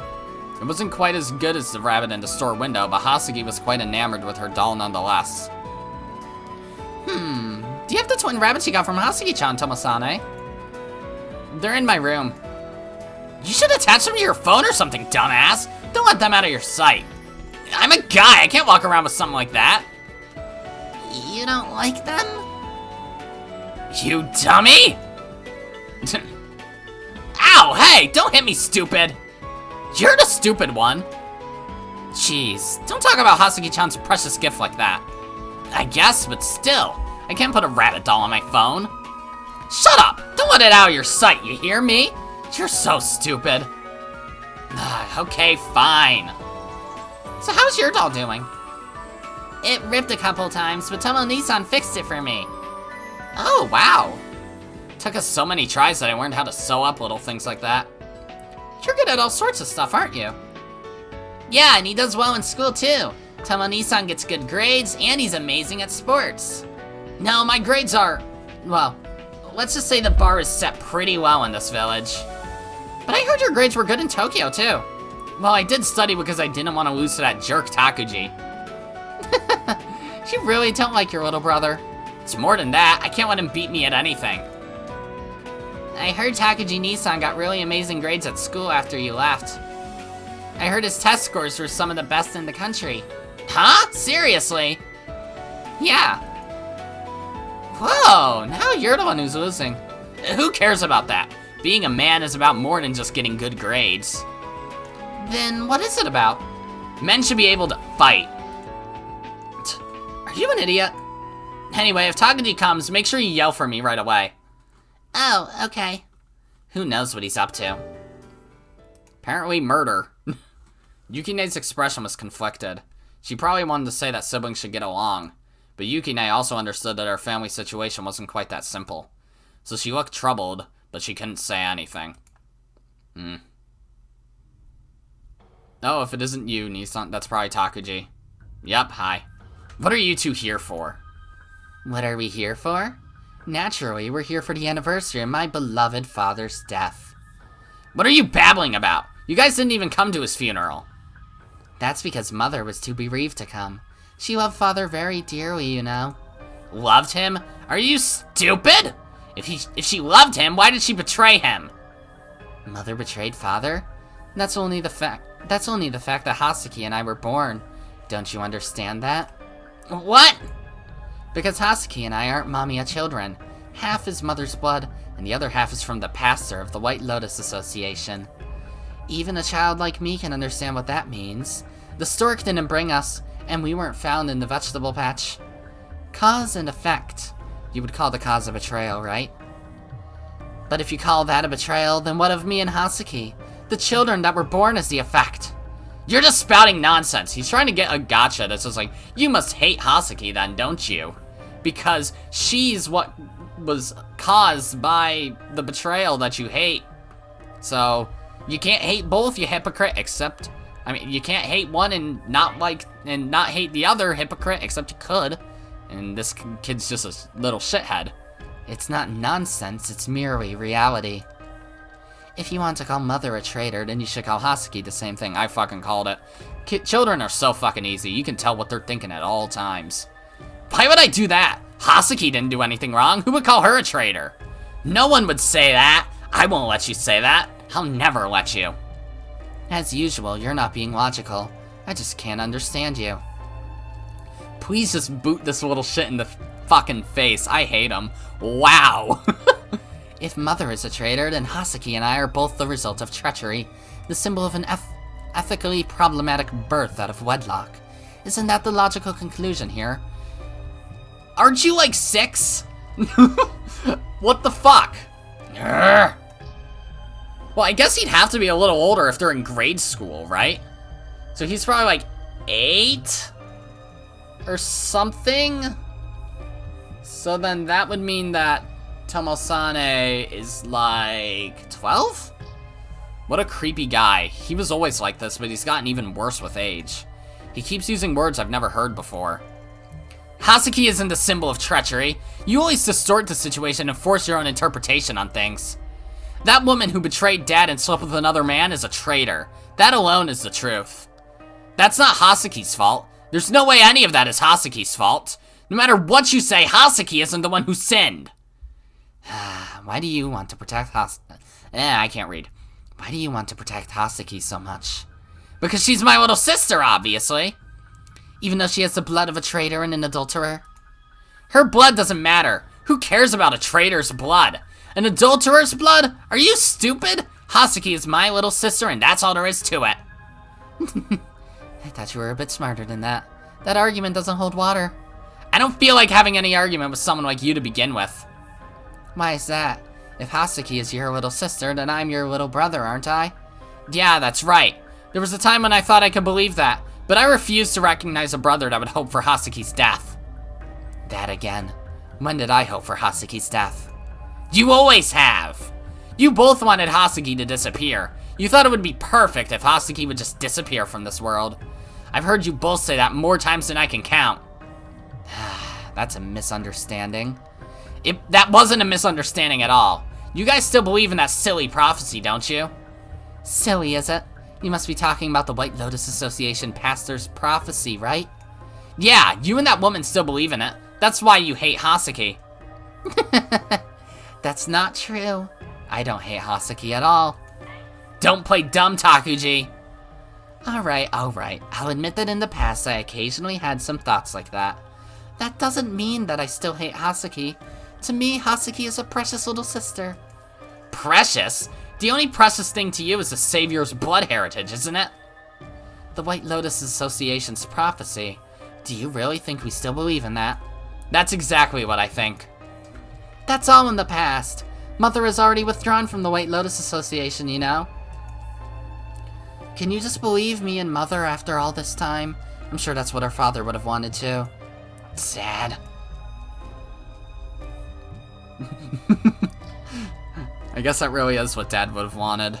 It wasn't quite as good as the rabbit in the store window, but Hasaki was quite enamored with her doll nonetheless. Do you have the twin rabbits you got from Hasaki-chan, Tomosane? They're in my room. You should attach them to your phone or something, dumbass. Don't let them out of your sight. I'm a guy, I can't walk around with something like that. You don't like them? You dummy! Ow, hey, don't hit me, stupid! You're the stupid one. Jeez, don't talk about Hasaki-chan's precious gift like that. I guess, but still, I can't put a rabbit doll on my phone. Shut up! Don't let it out of your sight, you hear me? You're so stupid. Okay, fine. So how's your doll doing? It ripped a couple times, but Tomo-san fixed it for me. Oh, wow. Took us so many tries that I learned how to sew up little things like that. You're good at all sorts of stuff, aren't you? Yeah, and he does well in school too. Tomo-san gets good grades, and he's amazing at sports. No, my grades are... well, let's just say the bar is set pretty well in this village. But I heard your grades were good in Tokyo, too. Well, I did study because I didn't want to lose to that jerk Takuji. You really don't like your little brother. It's more than that, I can't let him beat me at anything. I heard Takuji-san got really amazing grades at school after you left. I heard his test scores were some of the best in the country. Huh? Seriously? Yeah. Whoa, now you're the one who's losing. Who cares about that? Being a man is about more than just getting good grades. Then what is it about? Men should be able to fight. Are you an idiot? Anyway, if Takuji comes, make sure you yell for me right away. Oh, okay. Who knows what he's up to? Apparently murder. Yukine's expression was conflicted. She probably wanted to say that siblings should get along, but Yukine also understood that her family situation wasn't quite that simple. So she looked troubled, but she couldn't say anything. Oh, if it isn't you, Nissan, that's probably Takuji. Yep, hi. What are you two here for? What are we here for? Naturally, we're here for the anniversary of my beloved father's death. What are you babbling about? You guys didn't even come to his funeral. That's because Mother was too bereaved to come. She loved Father very dearly, you know. Loved him? Are you stupid? If she loved him, why did she betray him? Mother betrayed Father? That's only the fact that Hasaki and I were born. Don't you understand that? What? Because Hasaki and I aren't Mamiya children. Half is Mother's blood, and the other half is from the pastor of the White Lotus Association. Even a child like me can understand what that means. The stork didn't bring us, and we weren't found in the vegetable patch. Cause and effect. You would call the cause a betrayal, right? But if you call that a betrayal, then what of me and Hasaki? The children that were born as the effect. You're just spouting nonsense. He's trying to get a gotcha that's just like, you must hate Hasaki then, don't you? Because she's what was caused by the betrayal that you hate. So, you can't hate both, you hypocrite, except... I mean, you can't hate one and not hate the other hypocrite, except you could. And this kid's just a little shithead. It's not nonsense, it's merely reality. If you want to call Mother a traitor, then you should call Hasaki the same thing. I fucking called it. Children are so fucking easy. You can tell what they're thinking at all times. Why would I do that? Hasaki didn't do anything wrong. Who would call her a traitor? No one would say that. I won't let you say that. I'll never let you. As usual, you're not being logical. I just can't understand you. Please just boot this little shit in the fucking face. I hate him. Wow. If Mother is a traitor, then Hasaki and I are both the result of treachery, the symbol of an ethically problematic birth out of wedlock. Isn't that the logical conclusion here? Aren't you like 6? What the fuck? Urgh. Well, I guess he'd have to be a little older if they're in grade school, right? So he's probably like 8? Or something? So then that would mean that Tomosane is like 12? What a creepy guy. He was always like this, but he's gotten even worse with age. He keeps using words I've never heard before. Hasaki isn't a symbol of treachery. You always distort the situation and force your own interpretation on things. That woman who betrayed Dad and slept with another man is a traitor. That alone is the truth. That's not Hasaki's fault. There's no way any of that is Hasaki's fault. No matter what you say, Hasaki isn't the one who sinned. Why do you want to protect I can't read. Why do you want to protect Hasaki so much? Because she's my little sister, obviously. Even though she has the blood of a traitor and an adulterer? Her blood doesn't matter. Who cares about a traitor's blood? An adulterer's blood? Are you stupid? Hasaki is my little sister and that's all there is to it. I thought you were a bit smarter than that. That argument doesn't hold water. I don't feel like having any argument with someone like you to begin with. Why is that? If Hasaki is your little sister, then I'm your little brother, aren't I? Yeah, that's right. There was a time when I thought I could believe that, but I refused to recognize a brother that would hope for Hasaki's death. That again. When did I hope for Hasaki's death? You always have! You both wanted Hasaki to disappear. You thought it would be perfect if Hasaki would just disappear from this world. I've heard you both say that more times than I can count. That's a misunderstanding. That wasn't a misunderstanding at all. You guys still believe in that silly prophecy, don't you? Silly, is it? You must be talking about the White Lotus Association pastor's prophecy, right? Yeah, you and that woman still believe in it. That's why you hate Hasaki. That's not true. I don't hate Hasaki at all. Don't play dumb, Takuji. Alright. I'll admit that in the past I occasionally had some thoughts like that. That doesn't mean that I still hate Hasaki. To me, Hasaki is a precious little sister. Precious? The only precious thing to you is the Savior's blood heritage, isn't it? The White Lotus Association's prophecy. Do you really think we still believe in that? That's exactly what I think. That's all in the past. Mother has already withdrawn from the White Lotus Association, you know? Can you just believe me and Mother after all this time? I'm sure that's what our father would have wanted too. Sad. I guess that really is what Dad would have wanted.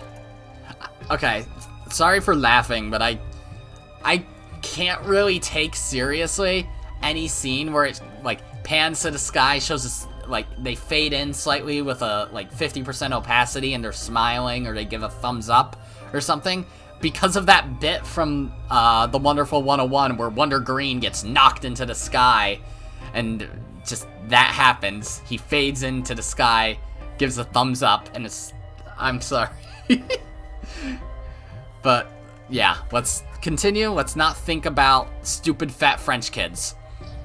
Okay, sorry for laughing, but I can't really take seriously any scene where it like pans to the sky, shows us like they fade in slightly with a like 50% opacity and they're smiling or they give a thumbs up or something because of that bit from the Wonderful 101 where Wonder Green gets knocked into the sky and just that happens. He fades into the sky, gives a thumbs up, and I'm sorry. But yeah, let's continue. Let's not think about stupid fat French kids.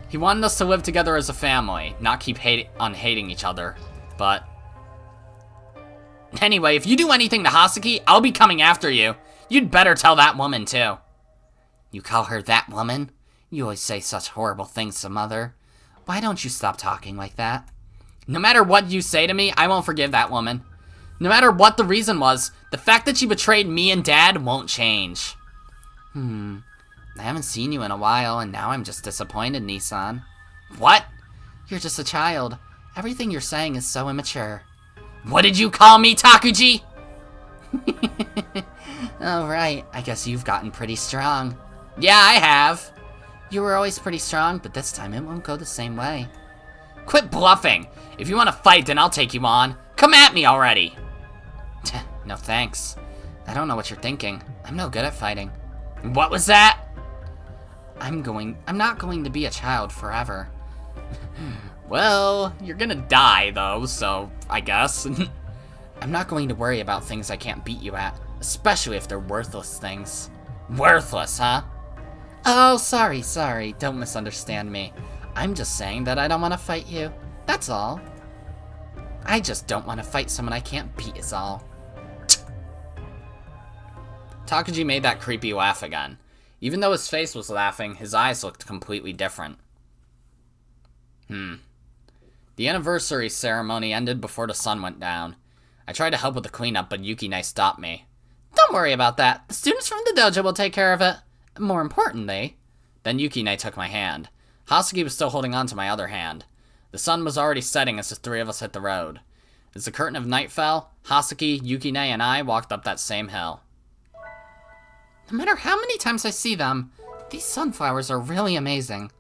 He wanted us to live together as a family, not keep hating each other. But anyway, if you do anything to Hasaki, I'll be coming after you. You'd better tell that woman too. You call her that woman? You always say such horrible things to Mother. Why don't you stop talking like that? No matter what you say to me, I won't forgive that woman. No matter what the reason was, the fact that she betrayed me and Dad won't change. I haven't seen you in a while, and now I'm just disappointed, Nissan. What? You're just a child. Everything you're saying is so immature. What did you call me, Takuji? Oh, right. I guess you've gotten pretty strong. Yeah, I have. You were always pretty strong, but this time it won't go the same way. Quit bluffing. If you want to fight, then I'll take you on. Come at me already. No thanks. I don't know what you're thinking. I'm no good at fighting. What was that? I'm not going to be a child forever. Well, you're gonna die though, so I guess. I'm not going to worry about things I can't beat you at, especially if they're worthless things. Worthless, huh? Oh, sorry. Don't misunderstand me. I'm just saying that I don't want to fight you. That's all. I just don't want to fight someone I can't beat is all. Takuji made that creepy laugh again. Even though his face was laughing, his eyes looked completely different. The anniversary ceremony ended before the sun went down. I tried to help with the cleanup, but Yuki stopped me. Don't worry about that. The students from the dojo will take care of it. More importantly... Then Yuki took my hand. Hasaki was still holding on to my other hand. The sun was already setting as the three of us hit the road. As the curtain of night fell, Hasaki, Yukine, and I walked up that same hill. No matter how many times I see them, these sunflowers are really amazing.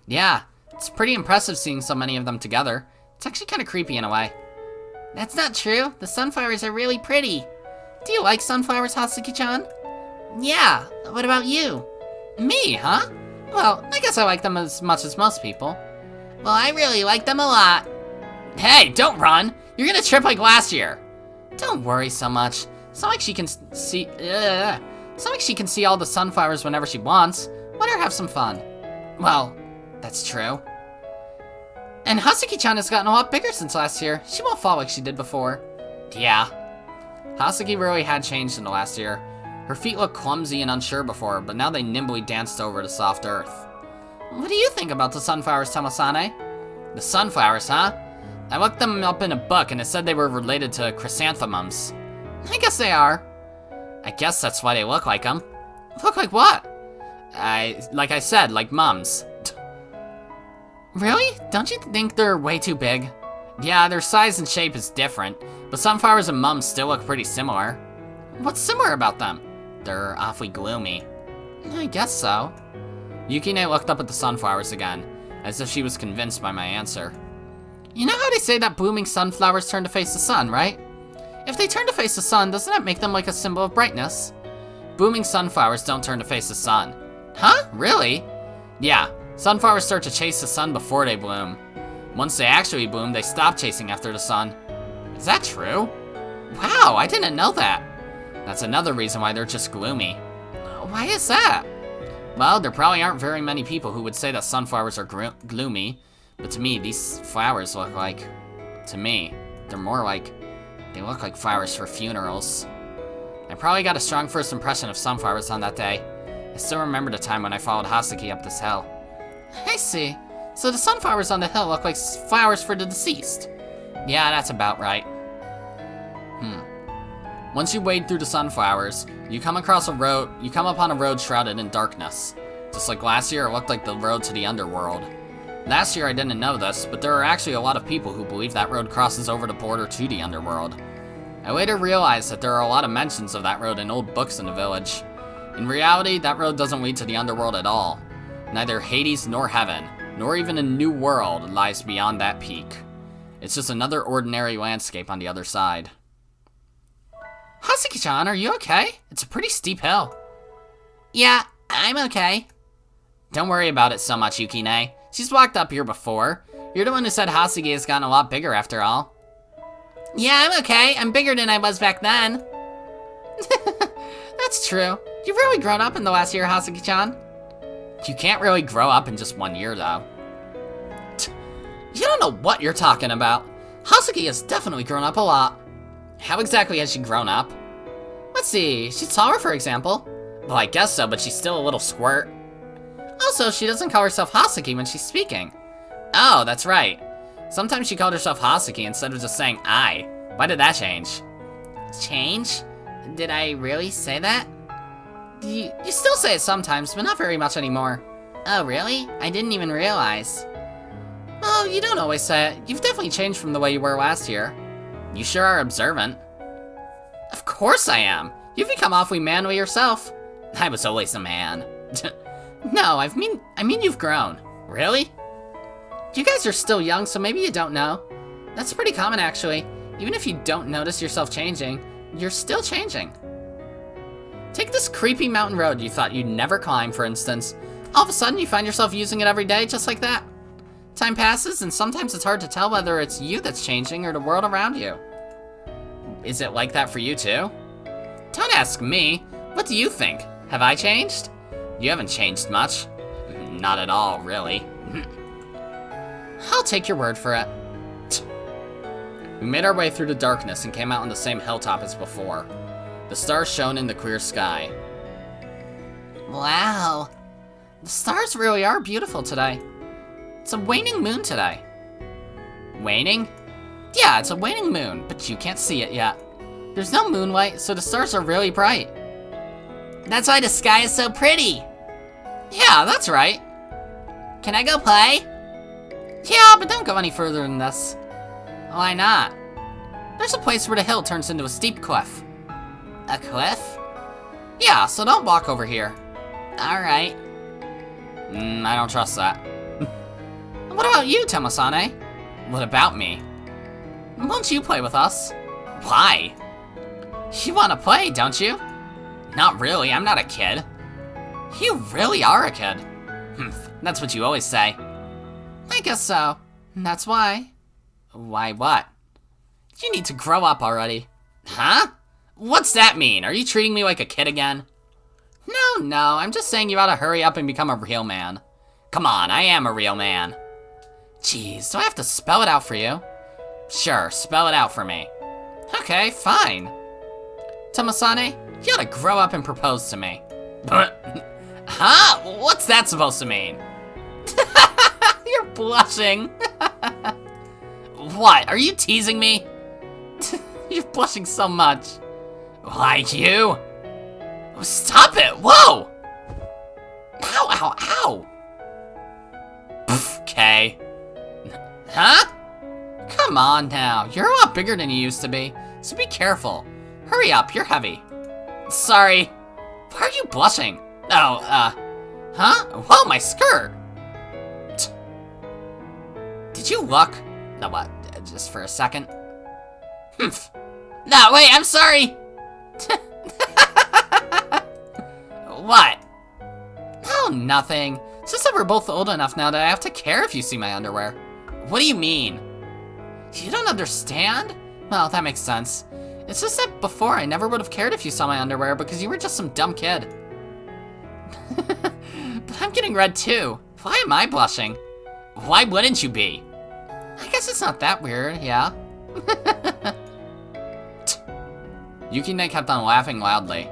Yeah, it's pretty impressive seeing so many of them together. It's actually kind of creepy in a way. That's not true. The sunflowers are really pretty. Do you like sunflowers, Hasaki-chan? Yeah, what about you? Me, huh? Well, I guess I like them as much as most people. Well, I really like them a lot. Hey, don't run! You're gonna trip like last year. Don't worry so much. It's not like she can see... It's not like she can see all the sunflowers whenever she wants. Let her have some fun. Well, that's true. And Hasaki-chan has gotten a lot bigger since last year. She won't fall like she did before. Yeah. Hasaki really had changed in the last year. Her feet looked clumsy and unsure before, but now they nimbly danced over the soft earth. What do you think about the sunflowers, Tomosane? The sunflowers, huh? I looked them up in a book and it said they were related to chrysanthemums. I guess they are. I guess that's why they look like them. Look like what? Like I said, like mums. Really? Don't you think they're way too big? Yeah, their size and shape is different, but sunflowers and mums still look pretty similar. What's similar about them? They're awfully gloomy. I guess so. Yukine looked up at the sunflowers again, as if she was convinced by my answer. You know how they say that blooming sunflowers turn to face the sun, right? If they turn to face the sun, doesn't that make them like a symbol of brightness? Blooming sunflowers don't turn to face the sun. Huh? Really? Yeah, sunflowers start to chase the sun before they bloom. Once they actually bloom, they stop chasing after the sun. Is that true? Wow, I didn't know that. That's another reason why they're just gloomy. Why is that? Well, there probably aren't very many people who would say that sunflowers are gloomy, but to me, these flowers look like... To me, they're more like... They look like flowers for funerals. I probably got a strong first impression of sunflowers on that day. I still remember the time when I followed Hasaki up this hill. I see. So the sunflowers on the hill look like flowers for the deceased. Yeah, that's about right. Once you wade through the sunflowers, you come upon a road shrouded in darkness. Just like last year, it looked like the road to the underworld. Last year I didn't know this, but there are actually a lot of people who believe that road crosses over the border to the underworld. I later realized that there are a lot of mentions of that road in old books in the village. In reality, that road doesn't lead to the underworld at all. Neither Hades nor heaven, nor even a new world lies beyond that peak. It's just another ordinary landscape on the other side. Hasaki-chan, are you okay? It's a pretty steep hill. Yeah, I'm okay. Don't worry about it so much, Yukine. She's walked up here before. You're the one who said Hasaki has gotten a lot bigger after all. Yeah, I'm okay. I'm bigger than I was back then. That's true. You've really grown up in the last year, Hasaki-chan. You can't really grow up in just 1 year, though. You don't know what you're talking about. Hasaki has definitely grown up a lot. How exactly has she grown up? Let's see, she's taller, for example. Well, I guess so, but she's still a little squirt. Also, she doesn't call herself Hasaki when she's speaking. Oh, that's right. Sometimes she called herself Hasaki instead of just saying I. Why did that change? Change? Did I really say that? You still say it sometimes, but not very much anymore. Oh, really? I didn't even realize. Oh, you don't always say it. You've definitely changed from the way you were last year. You sure are observant. Of course I am. You've become awfully manly yourself. I was always a man. No, I mean you've grown. Really? You guys are still young, so maybe you don't know. That's pretty common, actually. Even if you don't notice yourself changing, you're still changing. Take this creepy mountain road you thought you'd never climb, for instance. All of a sudden, you find yourself using it every day, just like that. Time passes, and sometimes it's hard to tell whether it's you that's changing or the world around you. Is it like that for you, too? Don't ask me. What do you think? Have I changed? You haven't changed much. Not at all, really. I'll take your word for it. We made our way through the darkness and came out on the same hilltop as before. The stars shone in the clear sky. Wow. The stars really are beautiful today. It's a waning moon today. Waning? Yeah, it's a waning moon, but you can't see it yet. There's no moonlight, so the stars are really bright. That's why the sky is so pretty. Yeah, that's right. Can I go play? Yeah, but don't go any further than this. Why not? There's a place where the hill turns into a steep cliff. A cliff? Yeah, so don't walk over here. Alright. I don't trust that. What about you, Tomosane? What about me? Won't you play with us? Why? You want to play, don't you? Not really, I'm not a kid. You really are a kid. That's what you always say. I guess so. That's why. Why what? You need to grow up already. Huh? What's that mean? Are you treating me like a kid again? No, I'm just saying you ought to hurry up and become a real man. Come on, I am a real man. Jeez, do I have to spell it out for you? Sure, spell it out for me. Okay, fine. Tomosane, you ought to grow up and propose to me. Huh? What's that supposed to mean? You're blushing. What? Are you teasing me? You're blushing so much. Like you? Stop it! Whoa! Ow! Okay. Huh? Come on now. You're a lot bigger than you used to be, so be careful. Hurry up, you're heavy. Sorry. Why are you blushing? Oh, huh? Whoa, my skirt! Did you look? No, what? Just for a second? No, wait, I'm sorry! What? Oh, nothing. It's just that we're both old enough now that I have to care if you see my underwear. What do you mean? You don't understand? Well, that makes sense. It's just that before I never would have cared if you saw my underwear because you were just some dumb kid. But I'm getting red too. Why am I blushing? Why wouldn't you be? I guess it's not that weird, yeah. Yukine kept on laughing loudly.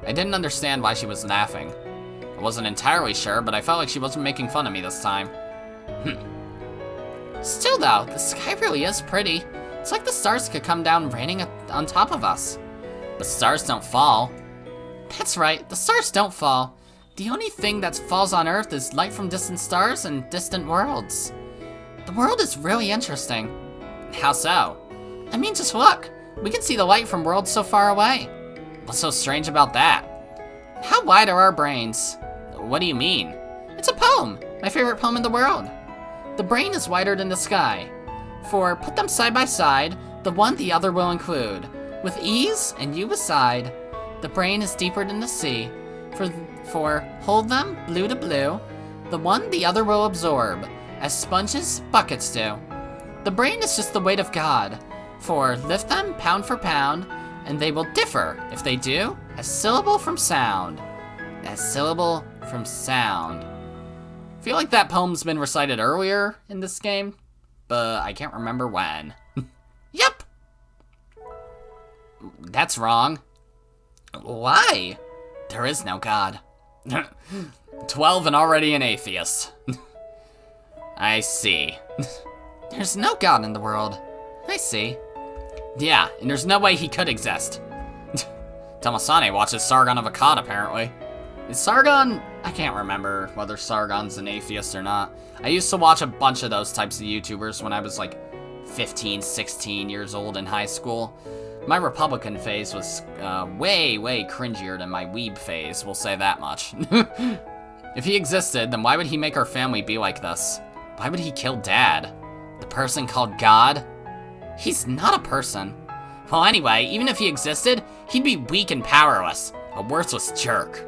I didn't understand why she was laughing. I wasn't entirely sure, but I felt like she wasn't making fun of me this time. Still though, the sky really is pretty. It's like the stars could come down raining on top of us. The stars don't fall. That's right, the stars don't fall. The only thing that falls on Earth is light from distant stars and distant worlds. The world is really interesting. How so? I mean, just look. We can see the light from worlds so far away. What's so strange about that? How wide are our brains? What do you mean? It's a poem. My favorite poem in the world. The brain is wider than the sky. For put them side by side, the one the other will include. With ease and you beside, the brain is deeper than the sea. For hold them blue to blue, the one the other will absorb, as sponges buckets do. The brain is just the weight of God. For lift them pound for pound, and they will differ, if they do, as syllable from sound. As syllable from sound. I feel like that poem's been recited earlier in this game, but I can't remember when. Yep! That's wrong. Why? There is no God. 12 and already an atheist. I see. There's no God in the world. I see. Yeah, and there's no way he could exist. Tomosane watches Sargon of Akkad, apparently. Is Sargon... I can't remember whether Sargon's an atheist or not. I used to watch a bunch of those types of YouTubers when I was like 15, 16 years old in high school. My Republican phase was way cringier than my weeb phase, we'll say that much. If he existed, then why would he make our family be like this? Why would he kill Dad? The person called God? He's not a person. Well, anyway, even if he existed, he'd be weak and powerless. A worthless jerk.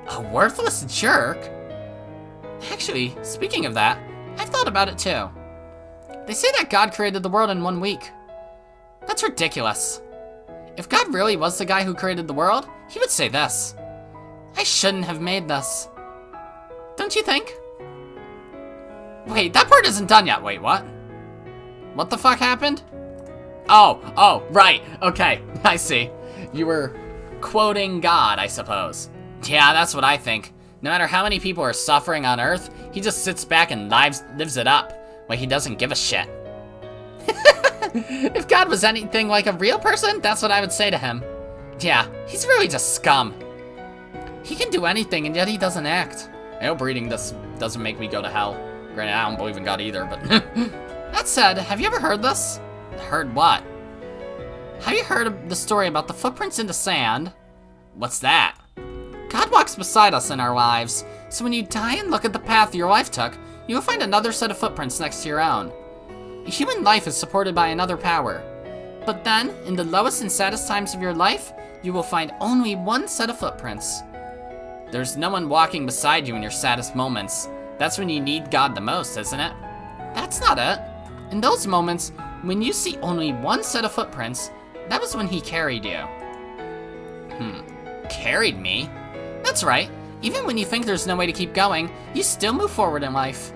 A worthless jerk? Actually, speaking of that, I've thought about it too. They say that God created the world in 1 week. That's ridiculous. If God really was the guy who created the world, he would say this. I shouldn't have made this. Don't you think? Wait, that part isn't done yet. Wait, what? What the fuck happened? Oh, right. Okay, I see. You were quoting God, I suppose. Yeah, that's what I think. No matter how many people are suffering on Earth, he just sits back and lives it up, like he doesn't give a shit. If God was anything like a real person, that's what I would say to him. Yeah, he's really just scum. He can do anything, and yet he doesn't act. I hope reading this doesn't make me go to hell. Granted, I don't believe in God either, but... That said, have you ever heard this? Heard what? Have you heard of the story about the footprints in the sand? What's that? God walks beside us in our lives, so when you die and look at the path your life took, you will find another set of footprints next to your own. A human life is supported by another power. But then, in the lowest and saddest times of your life, you will find only one set of footprints. There's no one walking beside you in your saddest moments. That's when you need God the most, isn't it? That's not it. In those moments, when you see only one set of footprints, that was when he carried you. Carried me? That's right. Even when you think there's no way to keep going, you still move forward in life.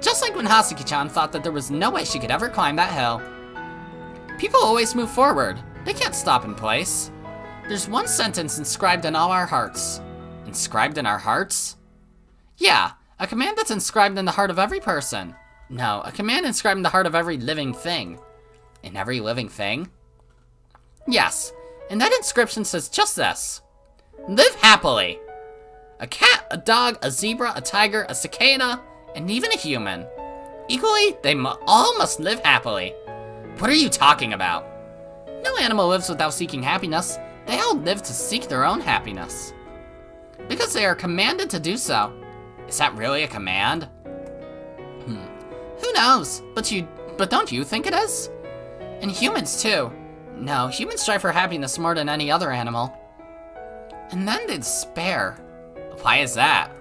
Just like when Hasaki-chan thought that there was no way she could ever climb that hill. People always move forward. They can't stop in place. There's one sentence inscribed in all our hearts. Inscribed in our hearts? Yeah, a command that's inscribed in the heart of every person. No, a command inscribed in the heart of every living thing. In every living thing? Yes, and that inscription says just this. Live happily! A cat, a dog, a zebra, a tiger, a cicada, and even a human. Equally, they all must live happily. What are you talking about? No animal lives without seeking happiness. They all live to seek their own happiness. Because they are commanded to do so. Is that really a command? Who knows? But don't you think it is? And humans too. No, humans strive for happiness more than any other animal. And then they despair. Why is that?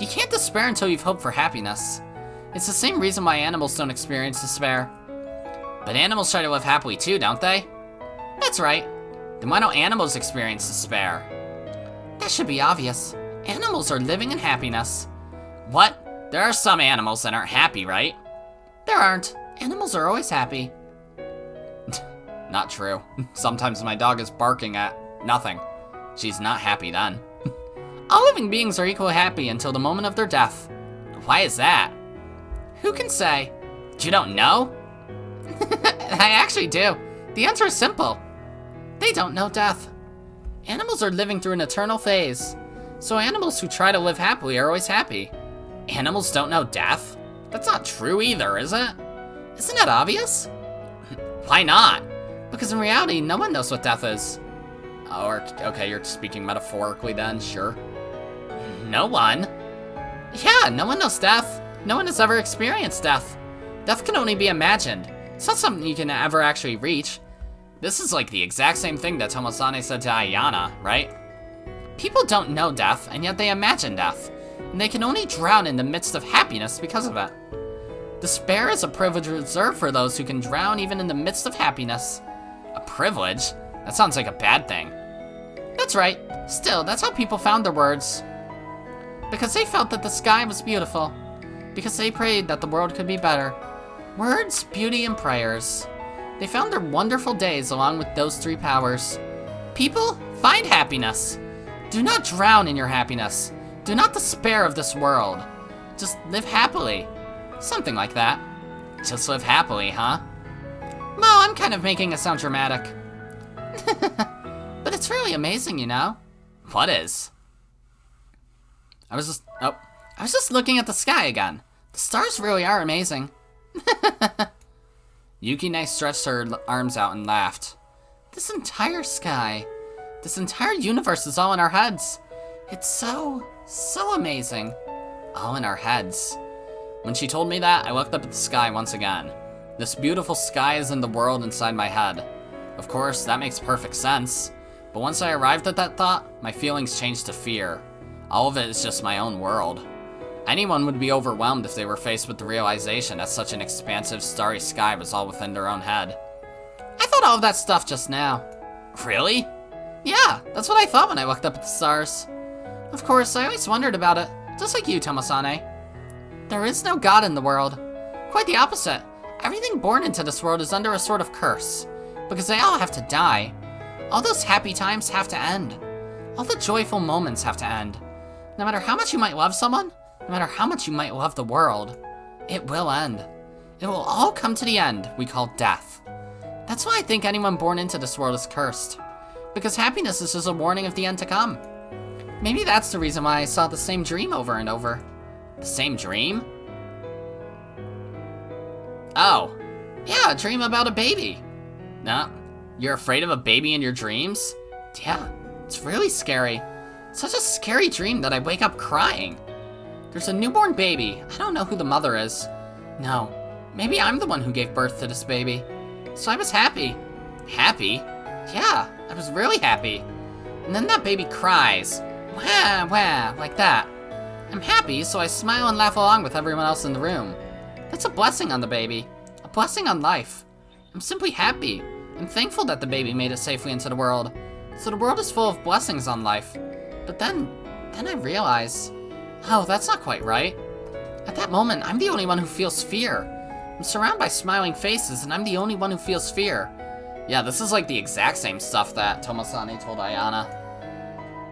You can't despair until you've hoped for happiness. It's the same reason why animals don't experience despair. But animals try to live happily too, don't they? That's right. Then why don't animals experience despair? That should be obvious. Animals are living in happiness. What? There are some animals that aren't happy, right? There aren't. Animals are always happy. Not true. Sometimes my dog is barking at nothing. She's not happy then. All living beings are equally happy until the moment of their death. Why is that? Who can say? You don't know? I actually do. The answer is simple. They don't know death. Animals are living through an eternal phase. So animals who try to live happily are always happy. Animals don't know death? That's not true either, is it? Isn't that obvious? Why not? Because in reality, no one knows what death is. Or, okay, you're speaking metaphorically then, sure. No one? Yeah, no one knows death. No one has ever experienced death. Death can only be imagined. It's not something you can ever actually reach. This is like the exact same thing that Tomosane said to Ayana, right? People don't know death, and yet they imagine death. And they can only drown in the midst of happiness because of it. Despair is a privilege reserved for those who can drown even in the midst of happiness. A privilege? That sounds like a bad thing. That's right. Still, that's how people found their words. Because they felt that the sky was beautiful. Because they prayed that the world could be better. Words, beauty, and prayers. They found their wonderful days along with those three powers. People, find happiness. Do not drown in your happiness. Do not despair of this world. Just live happily. Something like that. Just live happily, huh? Well, I'm kind of making it sound dramatic. But it's really amazing, you know? What is? I was just looking at the sky again. The stars really are amazing. Yuki stretched her arms out and laughed. This entire sky, this entire universe is all in our heads. It's so amazing. All in our heads. When she told me that, I looked up at the sky once again. This beautiful sky is in the world inside my head. Of course, that makes perfect sense. But once I arrived at that thought, my feelings changed to fear. All of it is just my own world. Anyone would be overwhelmed if they were faced with the realization that such an expansive, starry sky was all within their own head. I thought all of that stuff just now. Really? Yeah, that's what I thought when I looked up at the stars. Of course, I always wondered about it, just like you, Tomosane. There is no God in the world. Quite the opposite. Everything born into this world is under a sort of curse, because they all have to die. All those happy times have to end. All the joyful moments have to end. No matter how much you might love someone, no matter how much you might love the world, it will end. It will all come to the end we call death. That's why I think anyone born into this world is cursed. Because happiness is just a warning of the end to come. Maybe that's the reason why I saw the same dream over and over. The same dream? Oh. Yeah, a dream about a baby. No. You're afraid of a baby in your dreams? Yeah, it's really scary. Such a scary dream that I wake up crying. There's a newborn baby. I don't know who the mother is. No, maybe I'm the one who gave birth to this baby. So I was happy. Happy? Yeah, I was really happy. And then that baby cries. Wah, wah, like that. I'm happy, so I smile and laugh along with everyone else in the room. That's a blessing on the baby. A blessing on life. I'm simply happy. I'm thankful that the baby made it safely into the world. So the world is full of blessings on life. But then I realize, oh, that's not quite right. At that moment, I'm the only one who feels fear. I'm surrounded by smiling faces, and I'm the only one who feels fear. Yeah, this is like the exact same stuff that Tomosane told Ayana.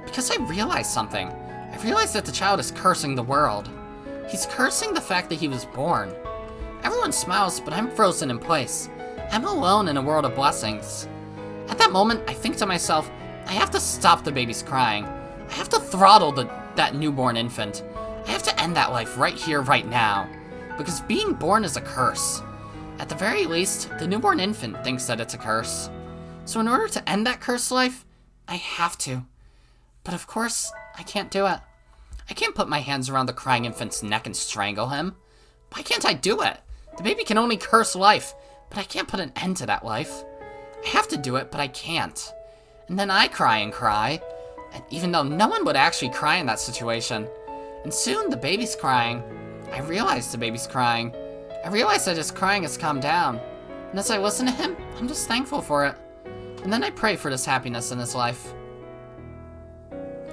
Because I realized something. I realized that the child is cursing the world. He's cursing the fact that he was born. Everyone smiles, but I'm frozen in place. I'm alone in a world of blessings. At that moment, I think to myself, I have to stop the baby's crying. I have to throttle that newborn infant. I have to end that life right here, right now. Because being born is a curse. At the very least, the newborn infant thinks that it's a curse. So in order to end that cursed life, I have to. But of course, I can't do it. I can't put my hands around the crying infant's neck and strangle him. Why can't I do it? The baby can only curse life, but I can't put an end to that life. I have to do it, but I can't. And then I cry and cry, and even though no one would actually cry in that situation. And soon the baby's crying. I realize the baby's crying. I realize that his crying has calmed down. And as I listen to him, I'm just thankful for it. And then I pray for this happiness in his life.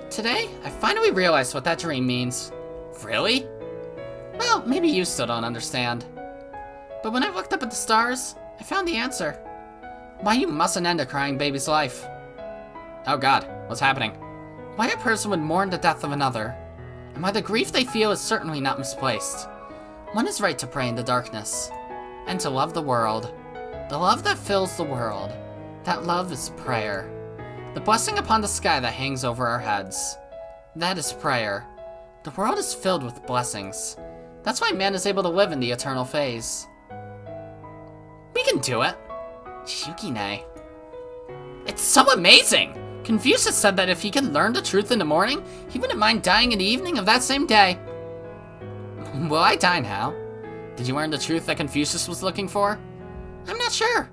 Today, I finally realized what that dream means. Really? Well, maybe you still don't understand. But when I looked up at the stars, I found the answer. Why you mustn't end a crying baby's life. Oh god, what's happening? Why a person would mourn the death of another. And why the grief they feel is certainly not misplaced. One is right to pray in the darkness. And to love the world. The love that fills the world. That love is prayer. The blessing upon the sky that hangs over our heads. That is prayer. The world is filled with blessings. That's why man is able to live in the eternal phase. We can do it. Yukine. It's so amazing! Confucius said that if he could learn the truth in the morning, he wouldn't mind dying in the evening of that same day. Will I die now? Did you learn the truth that Confucius was looking for? I'm not sure.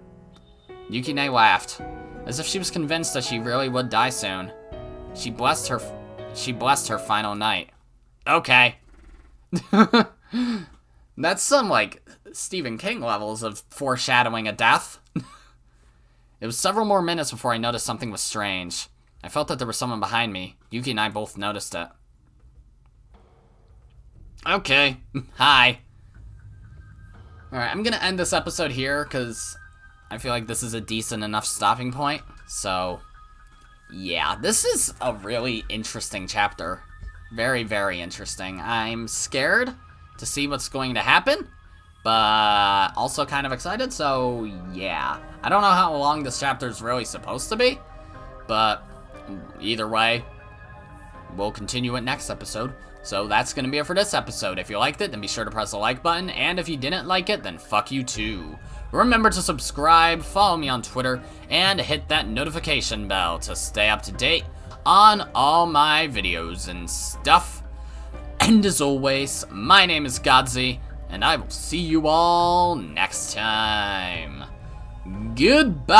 Yukine laughed, as if she was convinced that she really would die soon. She blessed her final night. Okay. That's some, like, Stephen King levels of foreshadowing a death. It was several more minutes before I noticed something was strange. I felt that there was someone behind me. Yuki and I both noticed it. Okay. Hi. Alright, I'm gonna end this episode here, because I feel like this is a decent enough stopping point. So, yeah, this is a really interesting chapter. Very, very interesting. I'm scared to see what's going to happen, but also kind of excited, so yeah. I don't know how long this chapter is really supposed to be, but either way, we'll continue it next episode. So that's going to be it for this episode. If you liked it, then be sure to press the like button, and if you didn't like it, then fuck you too. Remember to subscribe, follow me on Twitter, and hit that notification bell to stay up to date on all my videos and stuff. And as always, my name is Godzi, and I will see you all next time. Goodbye.